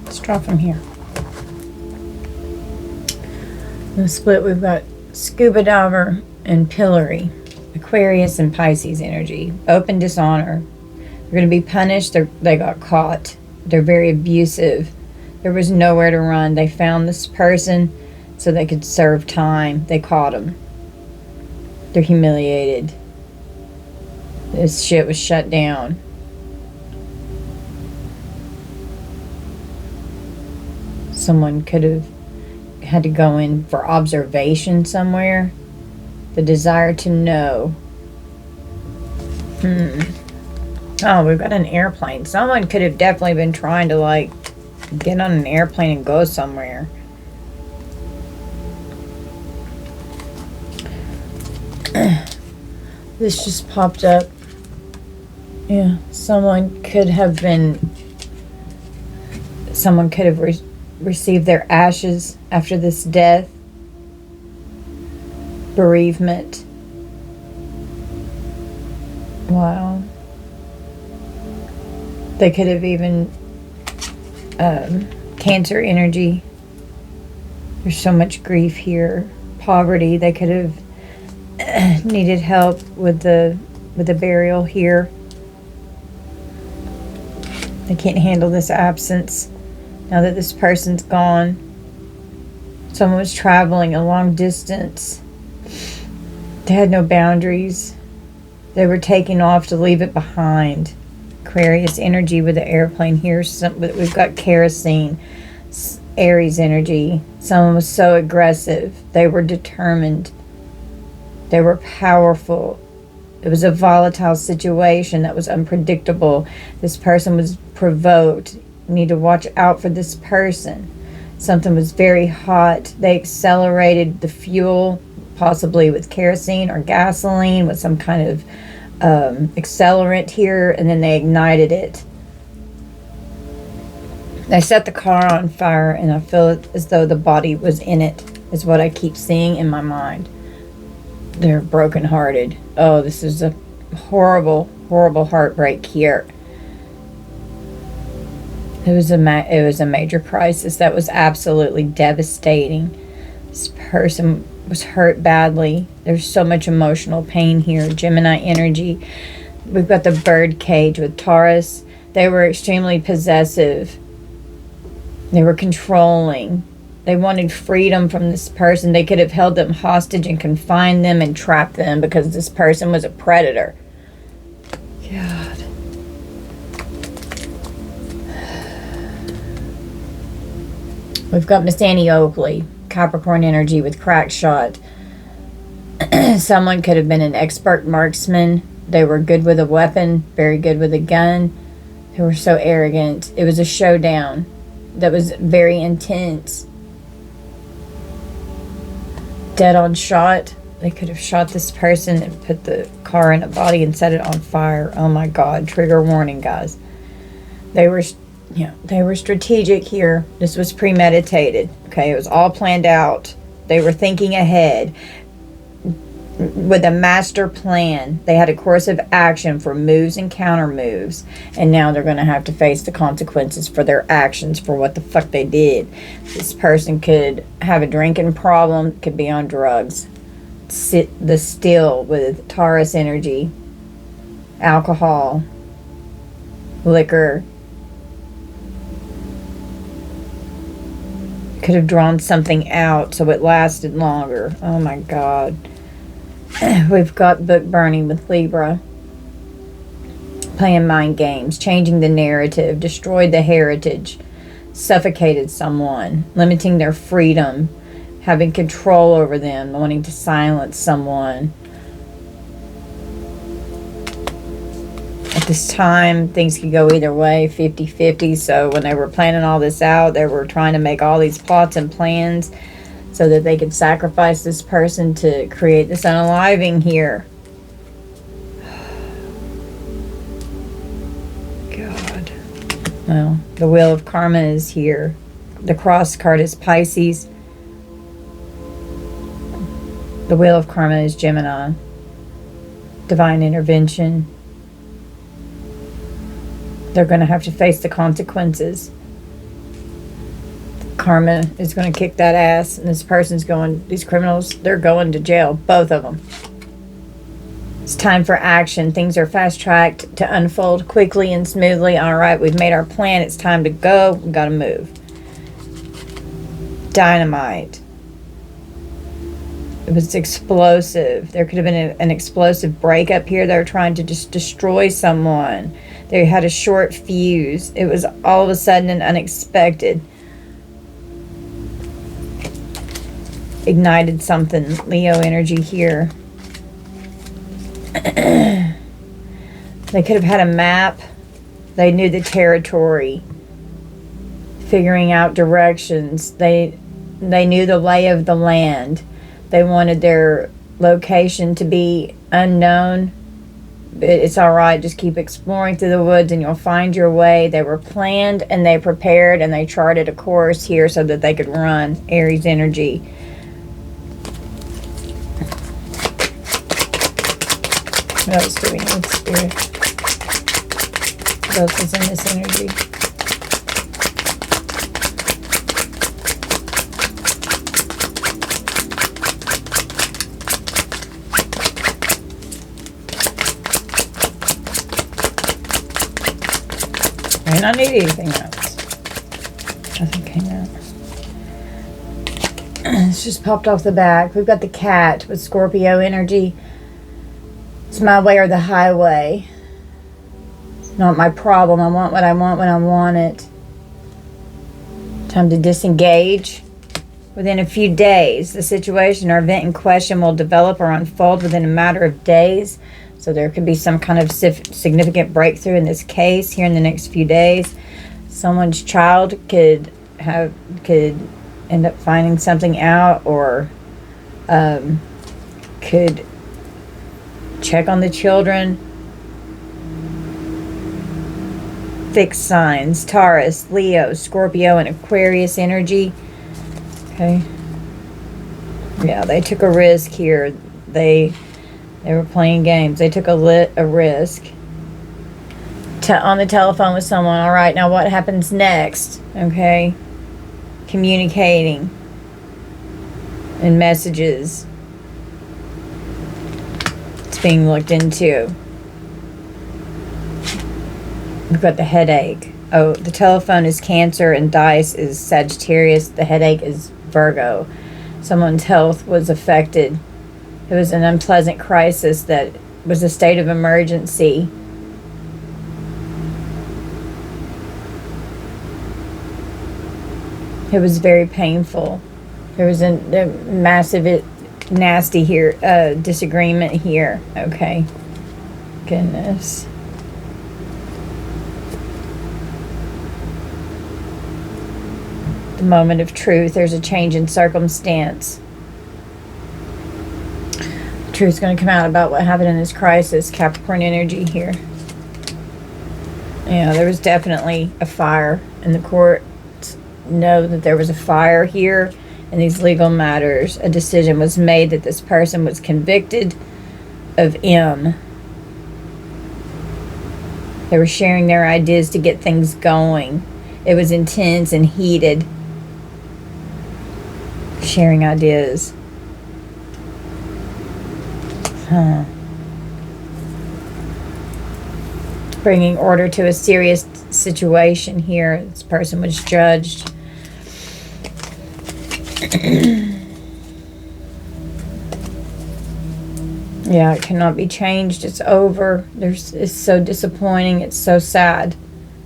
Let's draw from here. In the split, we've got scuba diver and pillory, Aquarius and Pisces energy, open dishonor. They're going to be punished. They got caught. They're very abusive. There was nowhere to run. They found this person so they could serve time. They caught him. They're humiliated. This shit was shut down. Someone could have had to go in for observation somewhere. The desire to know. Oh, we've got an airplane. Someone could have definitely been trying to, like, get on an airplane and go somewhere. This just popped up. Yeah, someone could have received their ashes after this death. Bereavement. Wow. They could have even Cancer energy. There's so much grief here. Poverty. They could have needed help with the burial here. They can't handle this absence now that this person's gone. Someone was traveling a long distance. They had no boundaries. They were taking off to leave it behind. Aquarius energy with the airplane here. We've got kerosene. Aries energy. Someone was so aggressive. They were determined. They were powerful. It was a volatile situation that was unpredictable. This person was provoked. You need to watch out for this person. Something was very hot. They accelerated the fuel, possibly with kerosene or gasoline, with some kind of accelerant here, and then they ignited it. They set the car on fire, and I feel as though the body was in it, is what I keep seeing in my mind. They're brokenhearted. Oh, this is a horrible, horrible heartbreak here. It was a major crisis that was absolutely devastating. This person was hurt badly. There's so much emotional pain here. Gemini energy. We've got the bird cage with Taurus. They were extremely possessive. They were controlling. They wanted freedom from this person. They could have held them hostage and confined them and trapped them because this person was a predator. God. We've got Miss Annie Oakley, Capricorn energy with crack shot. Someone could have been an expert marksman. They were good with a weapon, very good with a gun. They were so arrogant. It was a showdown that was very intense. Dead on shot. They could have shot this person and put the car in a body and set it on fire. Oh my God. Trigger warning, guys. They were strategic here. This was premeditated. Okay, it was all planned out. They were thinking ahead with a master plan. They had a course of action for moves and counter moves, and now they're going to have to face the consequences for their actions, for what the fuck they did. This person could have a drinking problem, could be on drugs. The still with Taurus energy, alcohol, liquor. Could have drawn something out so it lasted longer. Oh my God. We've got book burning with Libra. Playing mind games, changing the narrative, destroyed the heritage, suffocated someone, limiting their freedom, having control over them, wanting to silence someone. At this time, things could go either way, 50-50. So when they were planning all this out, they were trying to make all these plots and plans so that they could sacrifice this person to create this unaliving here. God. Well, the wheel of karma is here. The cross card is Pisces. The wheel of karma is Gemini. Divine intervention. They're going to have to face the consequences. Karma is going to kick that ass, and this person's going, these criminals, they're going to jail, both of them. It's time for action. Things are fast-tracked to unfold quickly and smoothly. All right, we've made our plan. It's time to go. We've got to move. Dynamite. It was explosive. There could have been an explosive breakup here. They were trying to just destroy someone. They had a short fuse. It was all of a sudden and unexpected. Ignited something. Leo energy here. They could have had a map. They knew the territory. Figuring out directions. They knew the lay of the land. They wanted their location to be unknown. It's all right. Just keep exploring through the woods and you'll find your way. They were planned and they prepared and they charted a course here so that they could run. Aries energy. What else do we need, Spirit? What else is in this energy? I don't need anything else. Nothing came out. It's just popped off the back. We've got the cat with Scorpio energy. It's my way or the highway. It's not my problem. I want what I want when I want it. Time to disengage. Within a few days, the situation or event in question will develop or unfold within a matter of days. So there could be some kind of significant breakthrough in this case here in the next few days. Someone's child could end up finding something out, or could check on the children. fixed signs, Taurus, Leo, Scorpio, and Aquarius energy. Okay. Yeah, they took a risk here. They were playing games. They took a risk. On the telephone with someone. All right, now what happens next? Okay. Communicating. And messages. It's being looked into. We've got the headache. Oh, the telephone is Cancer and dice is Sagittarius. The headache is Virgo. Someone's health was affected. It was an unpleasant crisis that was a state of emergency. It was very painful. There was a massive, nasty here, disagreement here. Okay. Goodness. The moment of truth. There's a change in circumstance. The truth's going to come out about what happened in this crisis. Capricorn energy here. Yeah, there was definitely a fire in the court. Know that there was a fire here in these legal matters. A decision was made that this person was convicted of M. They were sharing their ideas to get things going. It was intense and heated. Sharing ideas. Bringing order to a serious situation here. This person was judged. Yeah, it cannot be changed. It's over. It's so disappointing. It's so sad.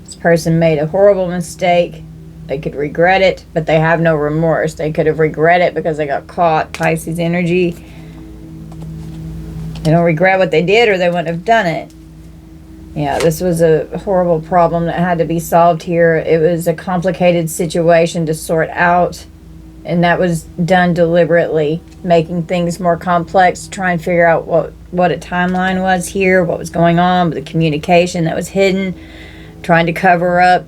This person made a horrible mistake. They could regret it, but they have no remorse. They could have regretted it because they got caught. Pisces energy. They don't regret what they did, or they wouldn't have done it. Yeah, this was a horrible problem that had to be solved here. It was a complicated situation to sort out, and that was done deliberately, making things more complex to try and figure out what a timeline was here, what was going on with the communication that was hidden, trying to cover up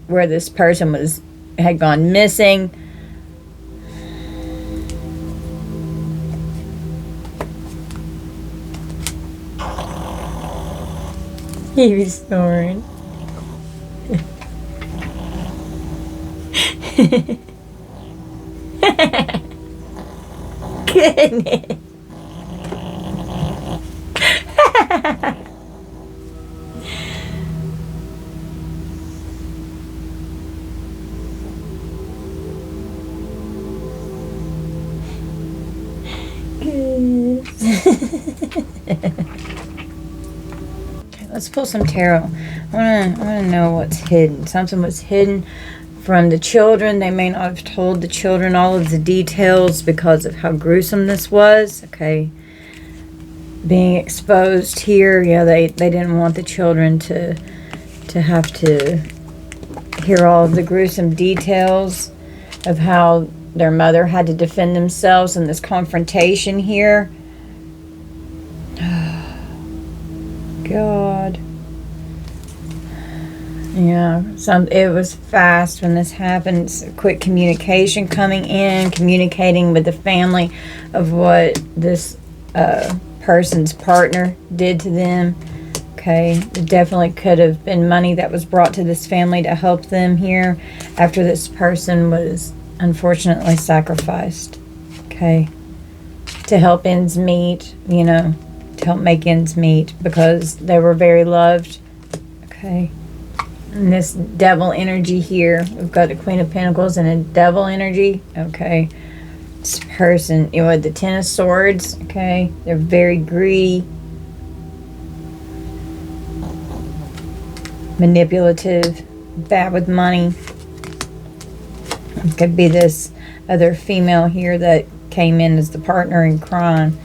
where this person had gone missing. He was snoring. Goodness. Let's pull some tarot. I want to know what's hidden. Something was hidden from the children. They may not have told the children all of the details because of how gruesome this was. Okay. Being exposed here. Yeah, they didn't want the children to have to hear all of the gruesome details of how their mother had to defend themselves in this confrontation here. God. Yeah, it was fast when this happened. Quick communication coming in, communicating with the family of what this person's partner did to them. Okay, it definitely could have been money that was brought to this family to help them here after this person was unfortunately sacrificed. Okay, to help ends meet, you know, to help make ends meet because they were very loved. Okay. And this devil energy here, we've got the Queen of Pentacles and a devil energy. Okay. This person, you know, the Ten of Swords. Okay. They're very greedy, manipulative, bad with money. It could be this other female here that came in as the partner in crime.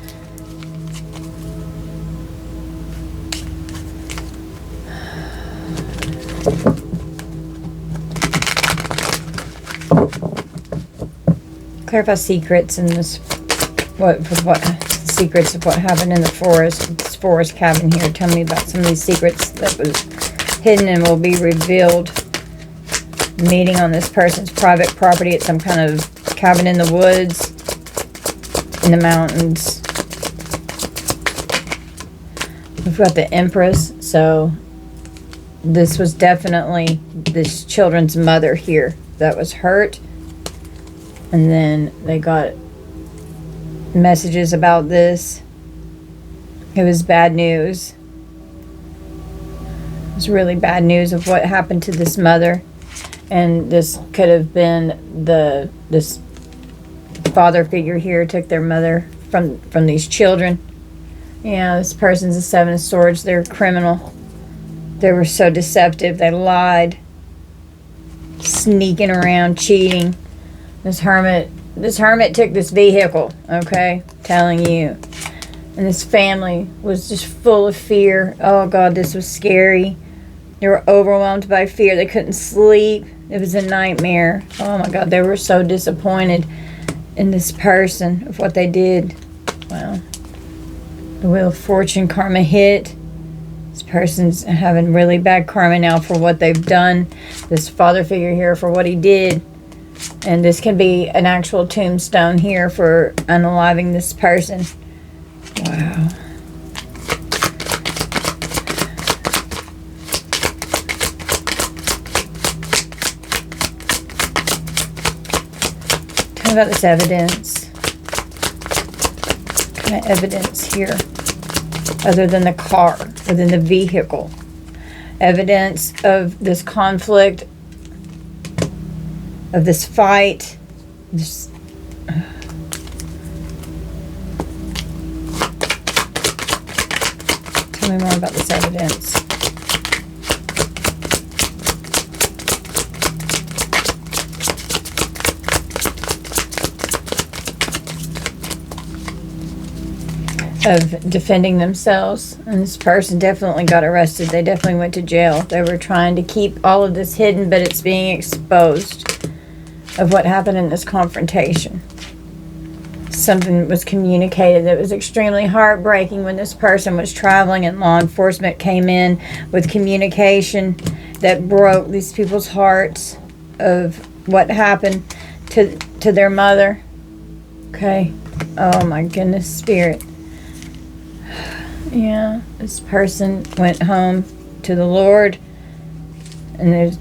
Clarify secrets in this. What secrets of what happened in the forest? This forest cabin here. Tell me about some of these secrets that was hidden and will be revealed. Meeting on this person's private property at some kind of cabin in the woods, in the mountains. We've got the Empress, so this was definitely this children's mother here that was hurt. And then they got messages about this. It was bad news. It was really bad news of what happened to this mother. And this could have been this father figure here took their mother from these children. Yeah, this person's a Seven of Swords. They're a criminal. They were so deceptive. They lied. Sneaking around, cheating. This hermit took this vehicle, okay? Telling you. And this family was just full of fear. Oh God, this was scary. They were overwhelmed by fear. They couldn't sleep. It was a nightmare. Oh my God, they were so disappointed in this person of what they did. Wow. The Wheel of Fortune karma hit. This person's having really bad karma now for what they've done. This father figure here for what he did. And this can be an actual tombstone here for unaliving this person. Wow. Tell me about this evidence. What kind of evidence here? Other than the car, other than the vehicle. Evidence of this conflict, of this fight. This, tell me more about this evidence. Of defending themselves. And this person definitely got arrested. They definitely went to jail. They were trying to keep all of this hidden, but it's being exposed of what happened in this confrontation. Something was communicated that was extremely heartbreaking when this person was traveling and law enforcement came in with communication that broke these people's hearts of what happened to their mother. Okay. Oh my goodness, Spirit. Yeah, this person went home to the Lord, and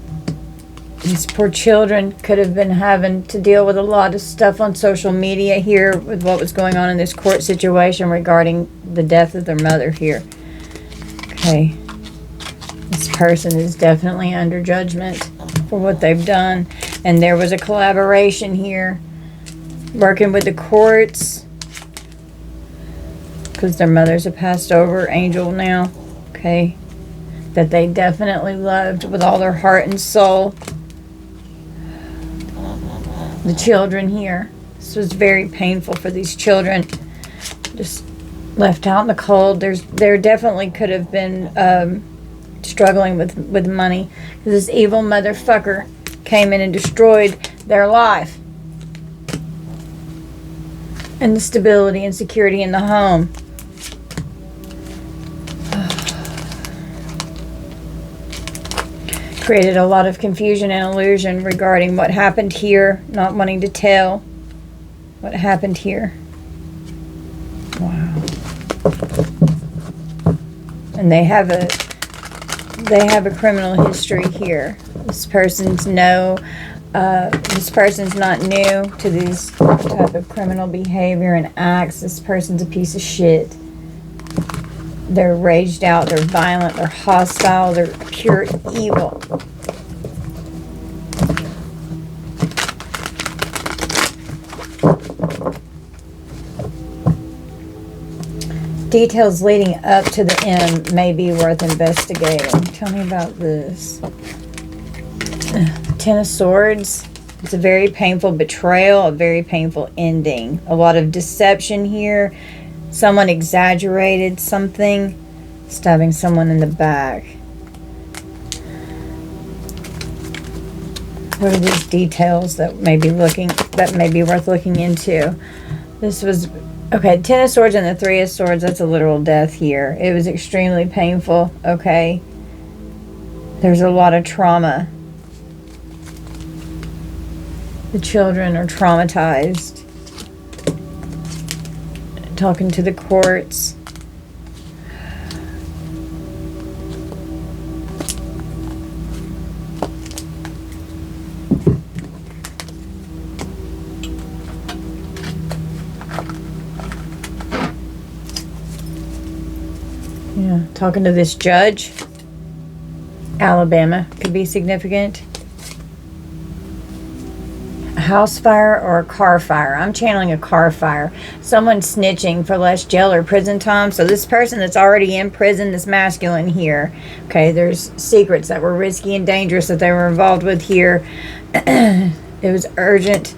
these poor children could have been having to deal with a lot of stuff on social media here with what was going on in this court situation regarding the death of their mother here. Okay, this person is definitely under judgment for what they've done, and there was a collaboration here, working with the courts. Because their mothers have passed over, angel now, okay, that they definitely loved with all their heart and soul. The children here, this was very painful for these children, just left out in the cold. There definitely could have been struggling with money, because this evil motherfucker came in and destroyed their life and the stability and security in the home. Created a lot of confusion and illusion regarding what happened here, not wanting to tell what happened here. Wow. And they have a criminal history here. This person's not new to these type of criminal behavior and acts. This person's a piece of shit. They're raged out, they're violent, they're hostile, they're pure evil. Details leading up to the end may be worth investigating. Tell me about this. Ten of Swords. It's a very painful betrayal, a very painful ending. A lot of deception here. Someone exaggerated something, stabbing someone in the back. What are these details that may be worth looking into? This was okay. Ten of Swords and the Three of Swords. That's a literal death here. It was extremely painful. Okay, There's a lot of trauma. The children are traumatized. Talking to the courts. Yeah, talking to this judge. Alabama could be significant. A house fire or a car fire. I'm channeling a car fire. Someone snitching for less jail or prison time. So this person that's already in prison, this masculine here. Okay, there's secrets that were risky and dangerous that they were involved with here. It was urgent.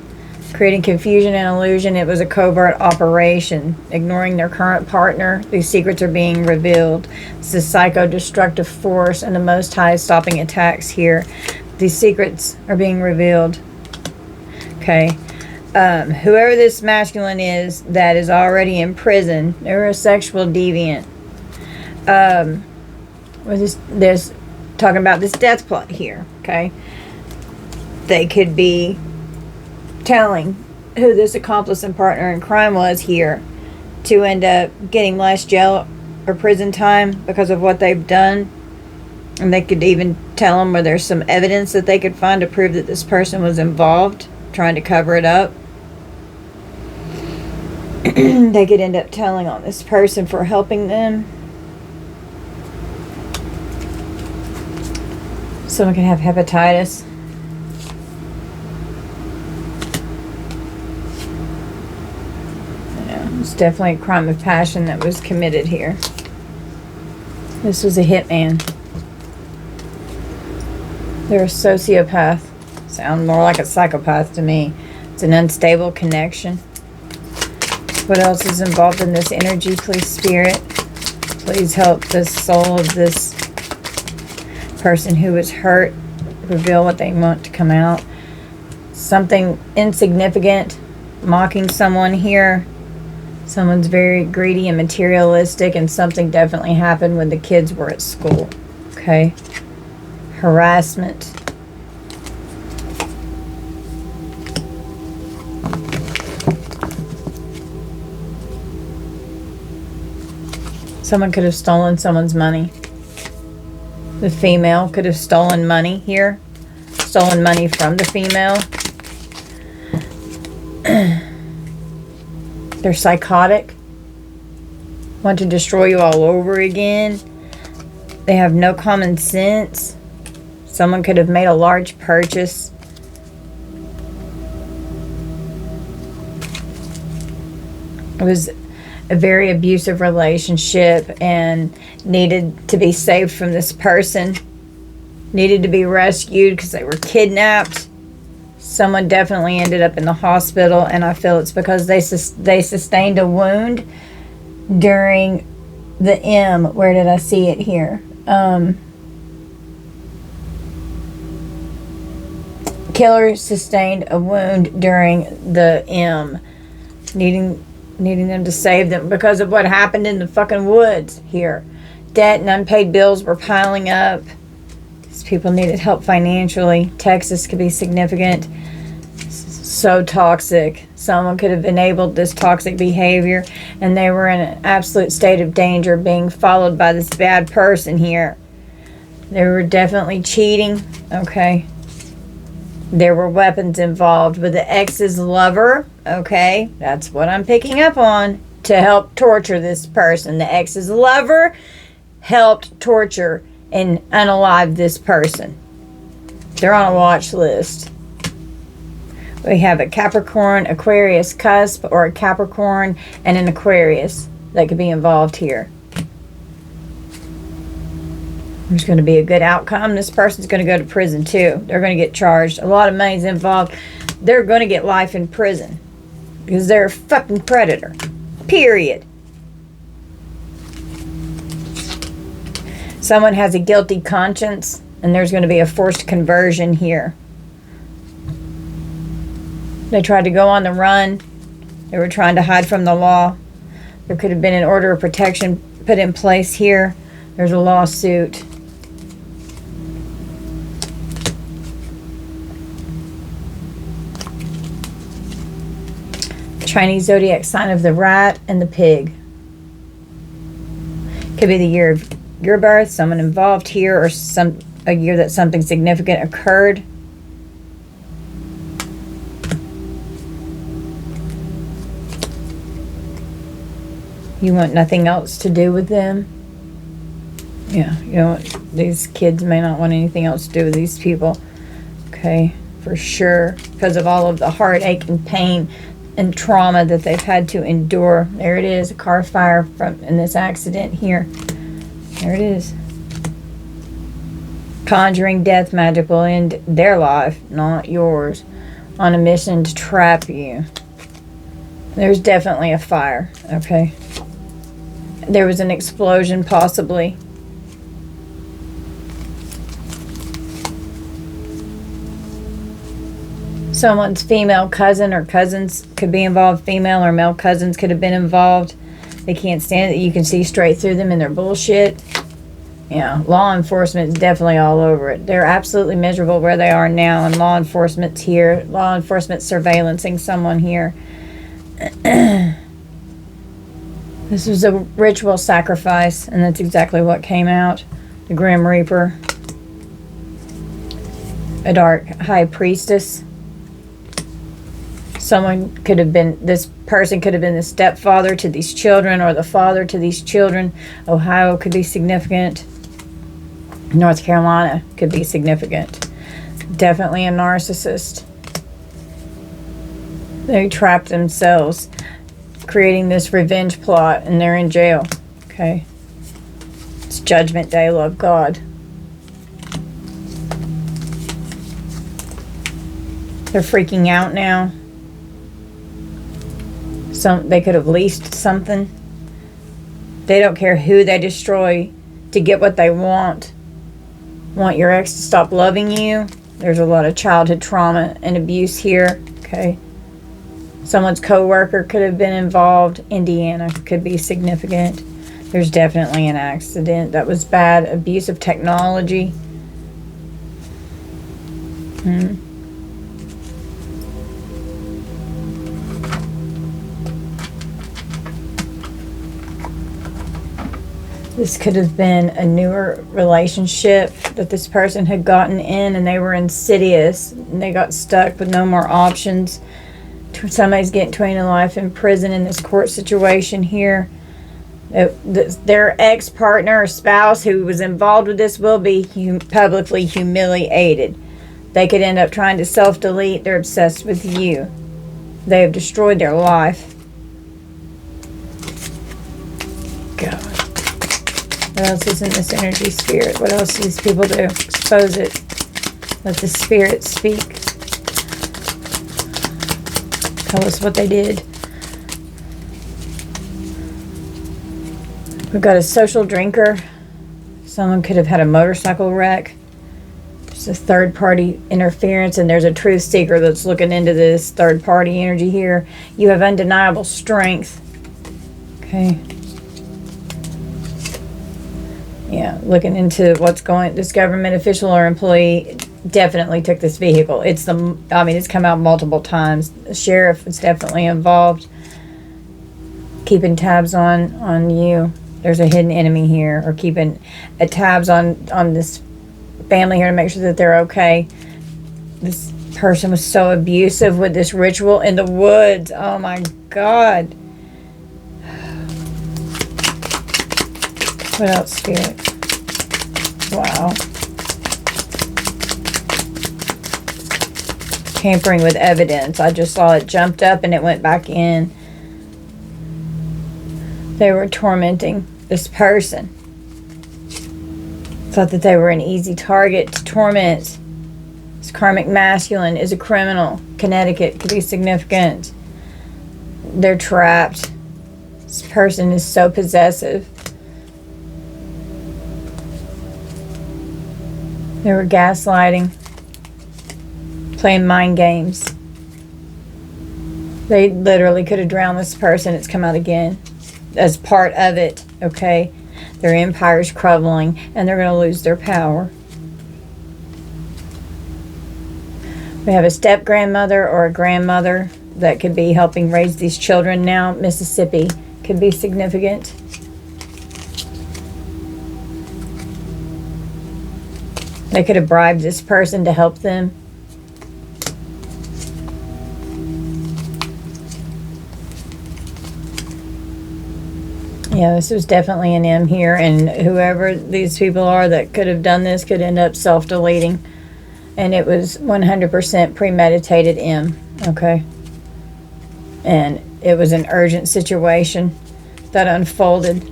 Creating confusion and illusion. It was a covert operation. Ignoring their current partner. These secrets are being revealed. It's a psycho-destructive force and the Most High is stopping attacks here. These secrets are being revealed. Okay. Whoever this masculine is that is already in prison, they're a sexual deviant. There's talking about this death plot here. Okay. They could be telling who this accomplice and partner in crime was here to end up getting less jail or prison time because of what they've done. And they could even tell them where there's some evidence that they could find to prove that this person was involved, trying to cover it up. They could end up telling on this person for helping them. Someone can have hepatitis. It's definitely a crime of passion that was committed here. This was a hitman. They're a sociopath. Sound more like a psychopath to me. It's an unstable connection. What else is involved in this energy, please, Spirit? Please help the soul of this person who was hurt. Reveal what they want to come out. Something insignificant. Mocking someone here. Someone's very greedy and materialistic, and something definitely happened when the kids were at school. Okay. Harassment. Someone could have stolen someone's money. The female could have stolen money here. Stolen money from the female. They're psychotic. Want to destroy you all over again. They have no common sense. Someone could have made a large purchase. It was a very abusive relationship and needed to be saved from this person. Needed to be rescued because they were kidnapped. Someone definitely ended up in the hospital, and I feel it's because they sustained a wound during the M. Where did I see it here? Killer sustained a wound during the M, needing them to save them because of what happened in the fucking woods here. Debt and unpaid bills were piling up. These people needed help financially. Texas could be significant. So toxic. Someone could have enabled this toxic behavior, and they were in an absolute state of danger being followed by this bad person here. They were definitely cheating. Okay. There were weapons involved with the ex's lover. Okay. That's what I'm picking up on. To help torture this person. The ex's lover helped torture and unalive this person. They're on a watch list. We have a Capricorn, Aquarius cusp, or a Capricorn and an Aquarius that could be involved here. There's going to be a good outcome. This person's going to go to prison too. They're going to get charged. A lot of money's involved. They're going to get life in prison because they're a fucking predator. Period. Someone has a guilty conscience, and there's going to be a forced conversion here. They tried to go on the run. They were trying to hide from the law. There could have been an order of protection put in place here. There's a lawsuit. Chinese zodiac sign of the rat and the pig. Could be the year of your birth, someone involved here, or a year that something significant occurred. You want nothing else to do with them. Yeah, you know, these kids may not want anything else to do with these people. Okay, for sure. Because of all of the heartache and pain and trauma that they've had to endure. There it is, a car fire in this accident here. There it is. Conjuring death magic will end their life, not yours. On a mission to trap you. There's definitely a fire, okay? There was an explosion, possibly. Someone's female cousin or cousins could be involved. Female or male cousins could have been involved. They can't stand it. You can see straight through them and their bullshit. Yeah, law enforcement is definitely all over it. They're absolutely miserable where they are now, and law enforcement's here. Law enforcement surveillancing someone here. This was a ritual sacrifice, and that's exactly what came out. The Grim Reaper. A dark high priestess. Someone could have been, this person could have been the stepfather to these children, or the father to these children. Ohio could be significant. North Carolina could be significant. Definitely a narcissist. They trapped themselves, creating this revenge plot, and they're in jail. Okay. It's Judgment Day, love God. They're freaking out now. They could have leased something. They don't care who they destroy to get what they want. Want your ex to stop loving you. There's a lot of childhood trauma and abuse here. Okay. Someone's co-worker could have been involved. Indiana could be significant. There's definitely an accident. That was bad. Abuse of technology. This could have been a newer relationship that this person had gotten in, and they were insidious, and they got stuck with no more options. Somebody's getting 20 to life in prison in this court situation here. Their ex-partner or spouse who was involved with this will be publicly humiliated. They could end up trying to self-delete. They're obsessed with you. They have destroyed their life. God. What else is in this energy, spirit? What else do these people do? Expose it. Let the spirit speak. Tell us what they did. We've got a social drinker. Someone could have had a motorcycle wreck. There's a third-party interference, and there's a truth seeker that's looking into this third-party energy here. You have undeniable strength. Okay. Yeah, looking into what's going. This government official or employee definitely took this vehicle. It's come out multiple times. The sheriff was definitely involved. Keeping tabs on you. There's a hidden enemy here, or keeping tabs on this family here to make sure that they're okay. This person was so abusive with this ritual in the woods. Oh my God. What else, Spirit? Wow. Tampering with evidence. I just saw it jumped up and it went back in. They were tormenting this person. Thought that they were an easy target to torment. This karmic masculine is a criminal. Connecticut could be significant. They're trapped. This person is so possessive. They were gaslighting, playing mind games. They literally could have drowned this person. It's come out again as part of it, okay? Their empire's crumbling, and they're going to lose their power. We have a step-grandmother or a grandmother that could be helping raise these children now. Mississippi could be significant. They could have bribed this person to help them. Yeah, this was definitely an M here, and whoever these people are that could have done this could end up self-deleting. And it was 100% premeditated M, okay? And it was an urgent situation that unfolded,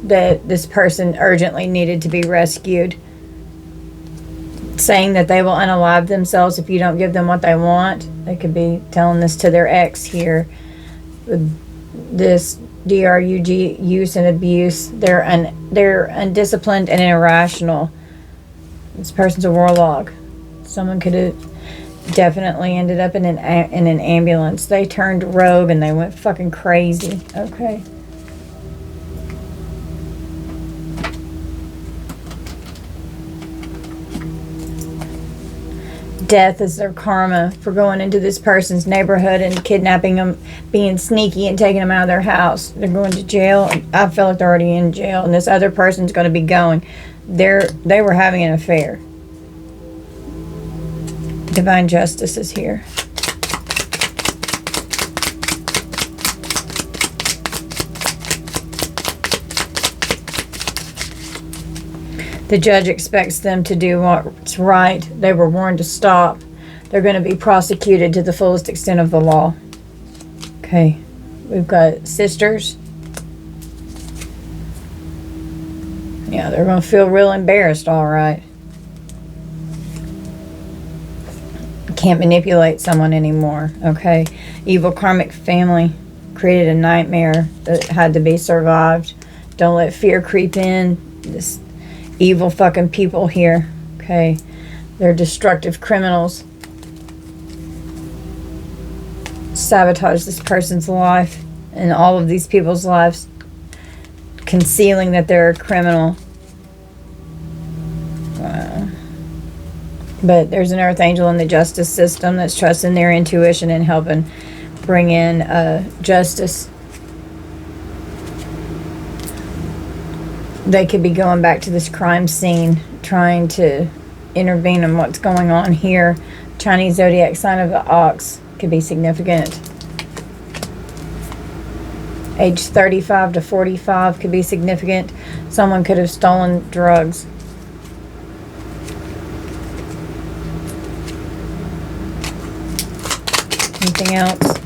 that this person urgently needed to be rescued. Saying that they will unalive themselves if you don't give them what they want. They could be telling this to their ex here. With this DRUG, use and abuse. They're undisciplined and irrational. This person's a warlock. Someone could have definitely ended up in an ambulance. They turned rogue and they went fucking crazy. Okay. Death is their karma for going into this person's neighborhood and kidnapping them, being sneaky and taking them out of their house. They're going to jail. I feel like they're already in jail, and this other person's going to be going. They were having an affair. Divine justice is here. The judge expects them to do what's right. They were warned to stop. They're going to be prosecuted to the fullest extent of the law. Okay. We've got sisters. Yeah, they're going to feel real embarrassed, all right. Can't manipulate someone anymore, okay? Evil karmic family created a nightmare that had to be survived. Don't let fear creep in. This evil fucking people here, okay? They're destructive criminals. Sabotage this person's life and all of these people's lives, concealing that they're a criminal. Wow. But there's an earth angel in the justice system that's trusting their intuition and helping bring in justice. They could be going back to this crime scene, trying to intervene in what's going on here. Chinese zodiac sign of the ox could be significant. Age 35 to 45 could be significant. Someone could have stolen drugs. Anything else?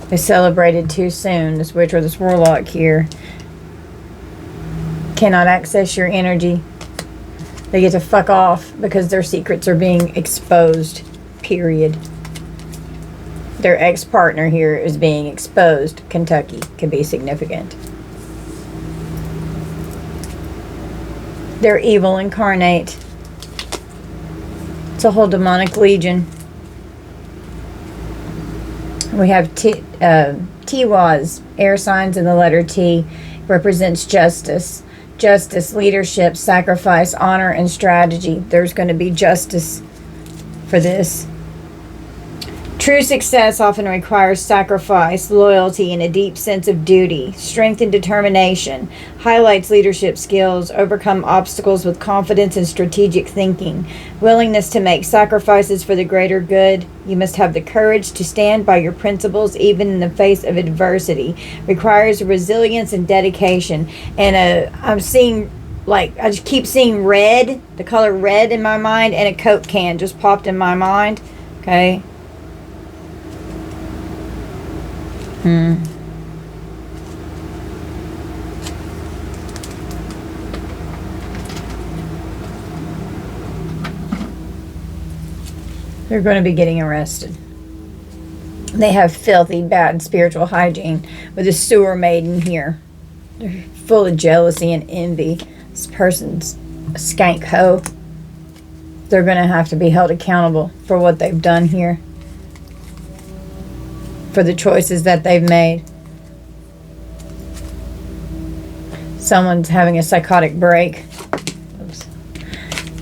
They celebrated too soon. This witch or this warlock here cannot access your energy. They get to fuck off because their secrets are being exposed. Period. Their ex-partner here is being exposed. Kentucky can be significant. They're evil incarnate. It's a whole demonic legion. We have Tiwaz, air signs in the letter T, represents justice. Justice, leadership, sacrifice, honor, and strategy. There's going to be justice for this. True success often requires sacrifice, loyalty, and a deep sense of duty. Strength and determination. Highlights leadership skills. Overcome obstacles with confidence and strategic thinking. Willingness to make sacrifices for the greater good. You must have the courage to stand by your principles even in the face of adversity. Requires resilience and dedication. And I'm seeing, like, I just keep seeing red, the color red in my mind, and a Coke can just popped in my mind. Okay. They're going to be getting arrested. They have filthy, bad spiritual hygiene with a sewer maiden here. They're full of jealousy and envy. This person's a skank hoe. They're going to have to be held accountable for what they've done here. For the choices that they've made. Someone's having a psychotic break. Oops.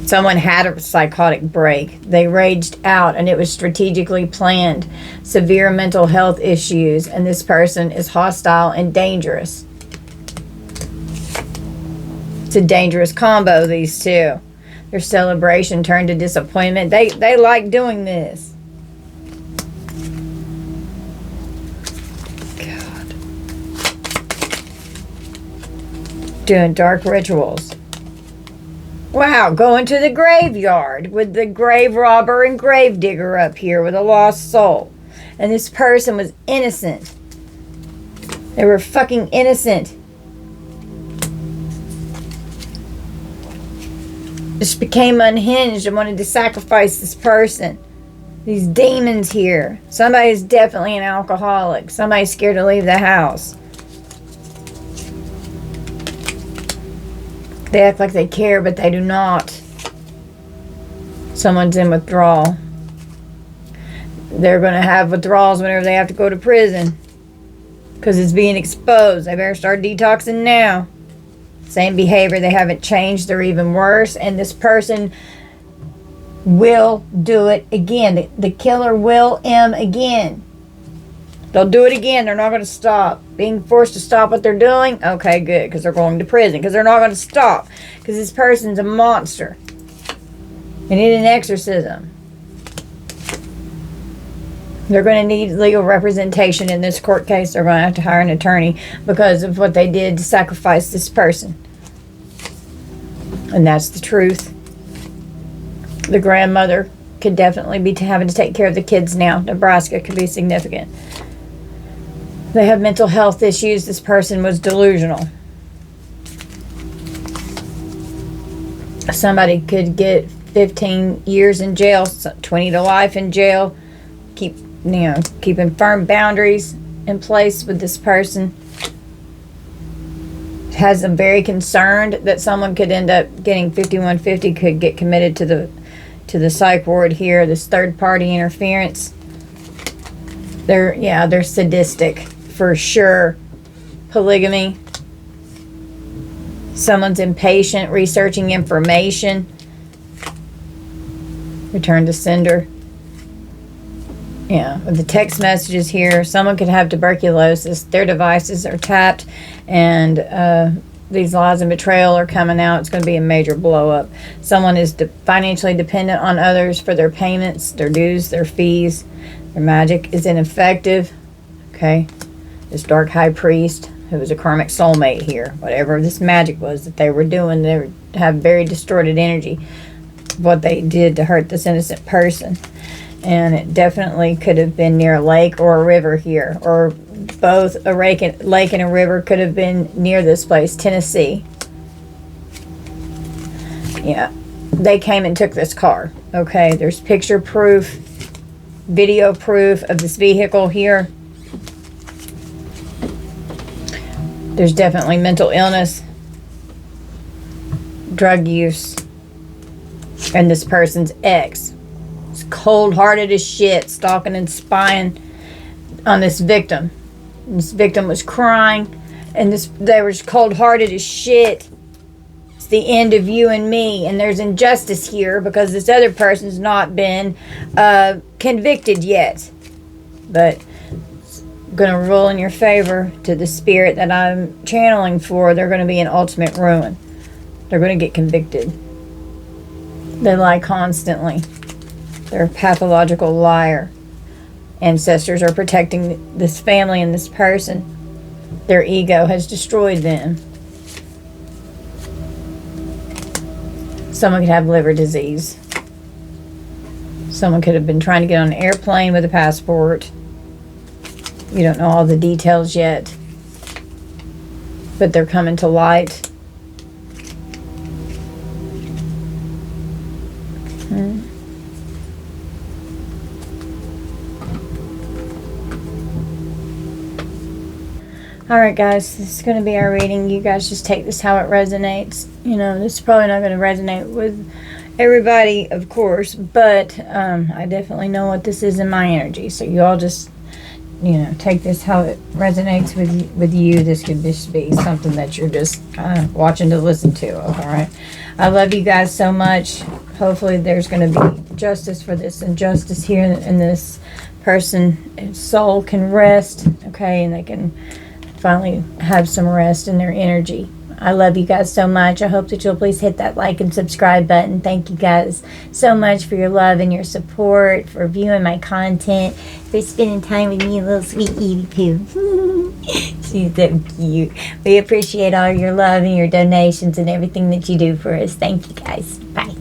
Someone had a psychotic break. They raged out and it was strategically planned. Severe mental health issues, and this person is hostile and dangerous. It's a dangerous combo, these two. Their celebration turned to disappointment. They like doing this. God. Doing dark rituals. Wow, going to the graveyard with the grave robber and grave digger up here with a lost soul. And this person was innocent. They were fucking innocent. Just became unhinged and wanted to sacrifice this person. These demons here. Somebody's definitely an alcoholic. Somebody's scared to leave the house. They act like they care, but they do not. Someone's in withdrawal. They're going to have withdrawals whenever they have to go to prison. Because it's being exposed. They better start detoxing now. Same behavior. They haven't changed. They're even worse. And this person will do it again. The killer will again. They'll do it again. They're not going to stop. Being forced to stop what they're doing? Okay, good. Because they're going to prison. Because they're not going to stop. Because this person's a monster. They need an exorcism. They're going to need legal representation in this court case. They're going to have to hire an attorney because of what they did to sacrifice this person. And that's the truth. The grandmother could definitely be having to take care of the kids now. Nebraska could be significant. They have mental health issues. This person was delusional. Somebody could get 15 years in jail, 20 to life in jail. Keeping firm boundaries in place with this person. Has them very concerned that someone could end up getting 5150, could get committed to the psych ward here. This third party interference. They're sadistic. For sure. Polygamy. Someone's impatient, researching information. Return to sender. Yeah, with the text messages here, someone could have tuberculosis. Their devices are tapped, and these lies and betrayal are coming out. It's going to be a major blow up. Someone is financially dependent on others for their payments, their dues, their fees. Their magic is ineffective. Okay. This dark high priest, who was a karmic soulmate here, whatever this magic was that they were doing, they have very distorted energy. What they did to hurt this innocent person. And it definitely could have been near a lake or a river here, or both. A lake and a river could have been near this place, Tennessee. Yeah, they came and took this car. Okay, there's picture proof, video proof of this vehicle here. There's definitely mental illness, drug use, and this person's ex. Cold-hearted as shit, stalking and spying on this victim. This victim was crying, and they were cold-hearted as shit. It's the end of you and me, and there's injustice here because this other person's not been convicted yet. But it's going to rule in your favor to the spirit that I'm channeling for. They're going to be in ultimate ruin. They're going to get convicted. They lie constantly. They're a pathological liar. Ancestors are protecting this family and this person. Their ego has destroyed them. Someone could have liver disease. Someone could have been trying to get on an airplane with a passport. You don't know all the details yet. But they're coming to light. Alright guys, this is going to be our reading. You guys just take this how it resonates. You know, this is probably not going to resonate with everybody, of course, but I definitely know what this is in my energy. So you all just you know, take this how it resonates with you. This could just be something that you're just kind of watching to listen to. All right. I love you guys so much. Hopefully there's going to be justice for this injustice here, and this person's soul can rest, okay, and they can finally have some rest in their energy. I love you guys so much. I hope that you'll please hit that like and subscribe button. Thank you guys so much for your love and your support, for viewing my content, for spending time with me, little sweet Edie Pooh. She's so cute. We appreciate all your love and your donations and everything that you do for us. Thank you guys. Bye.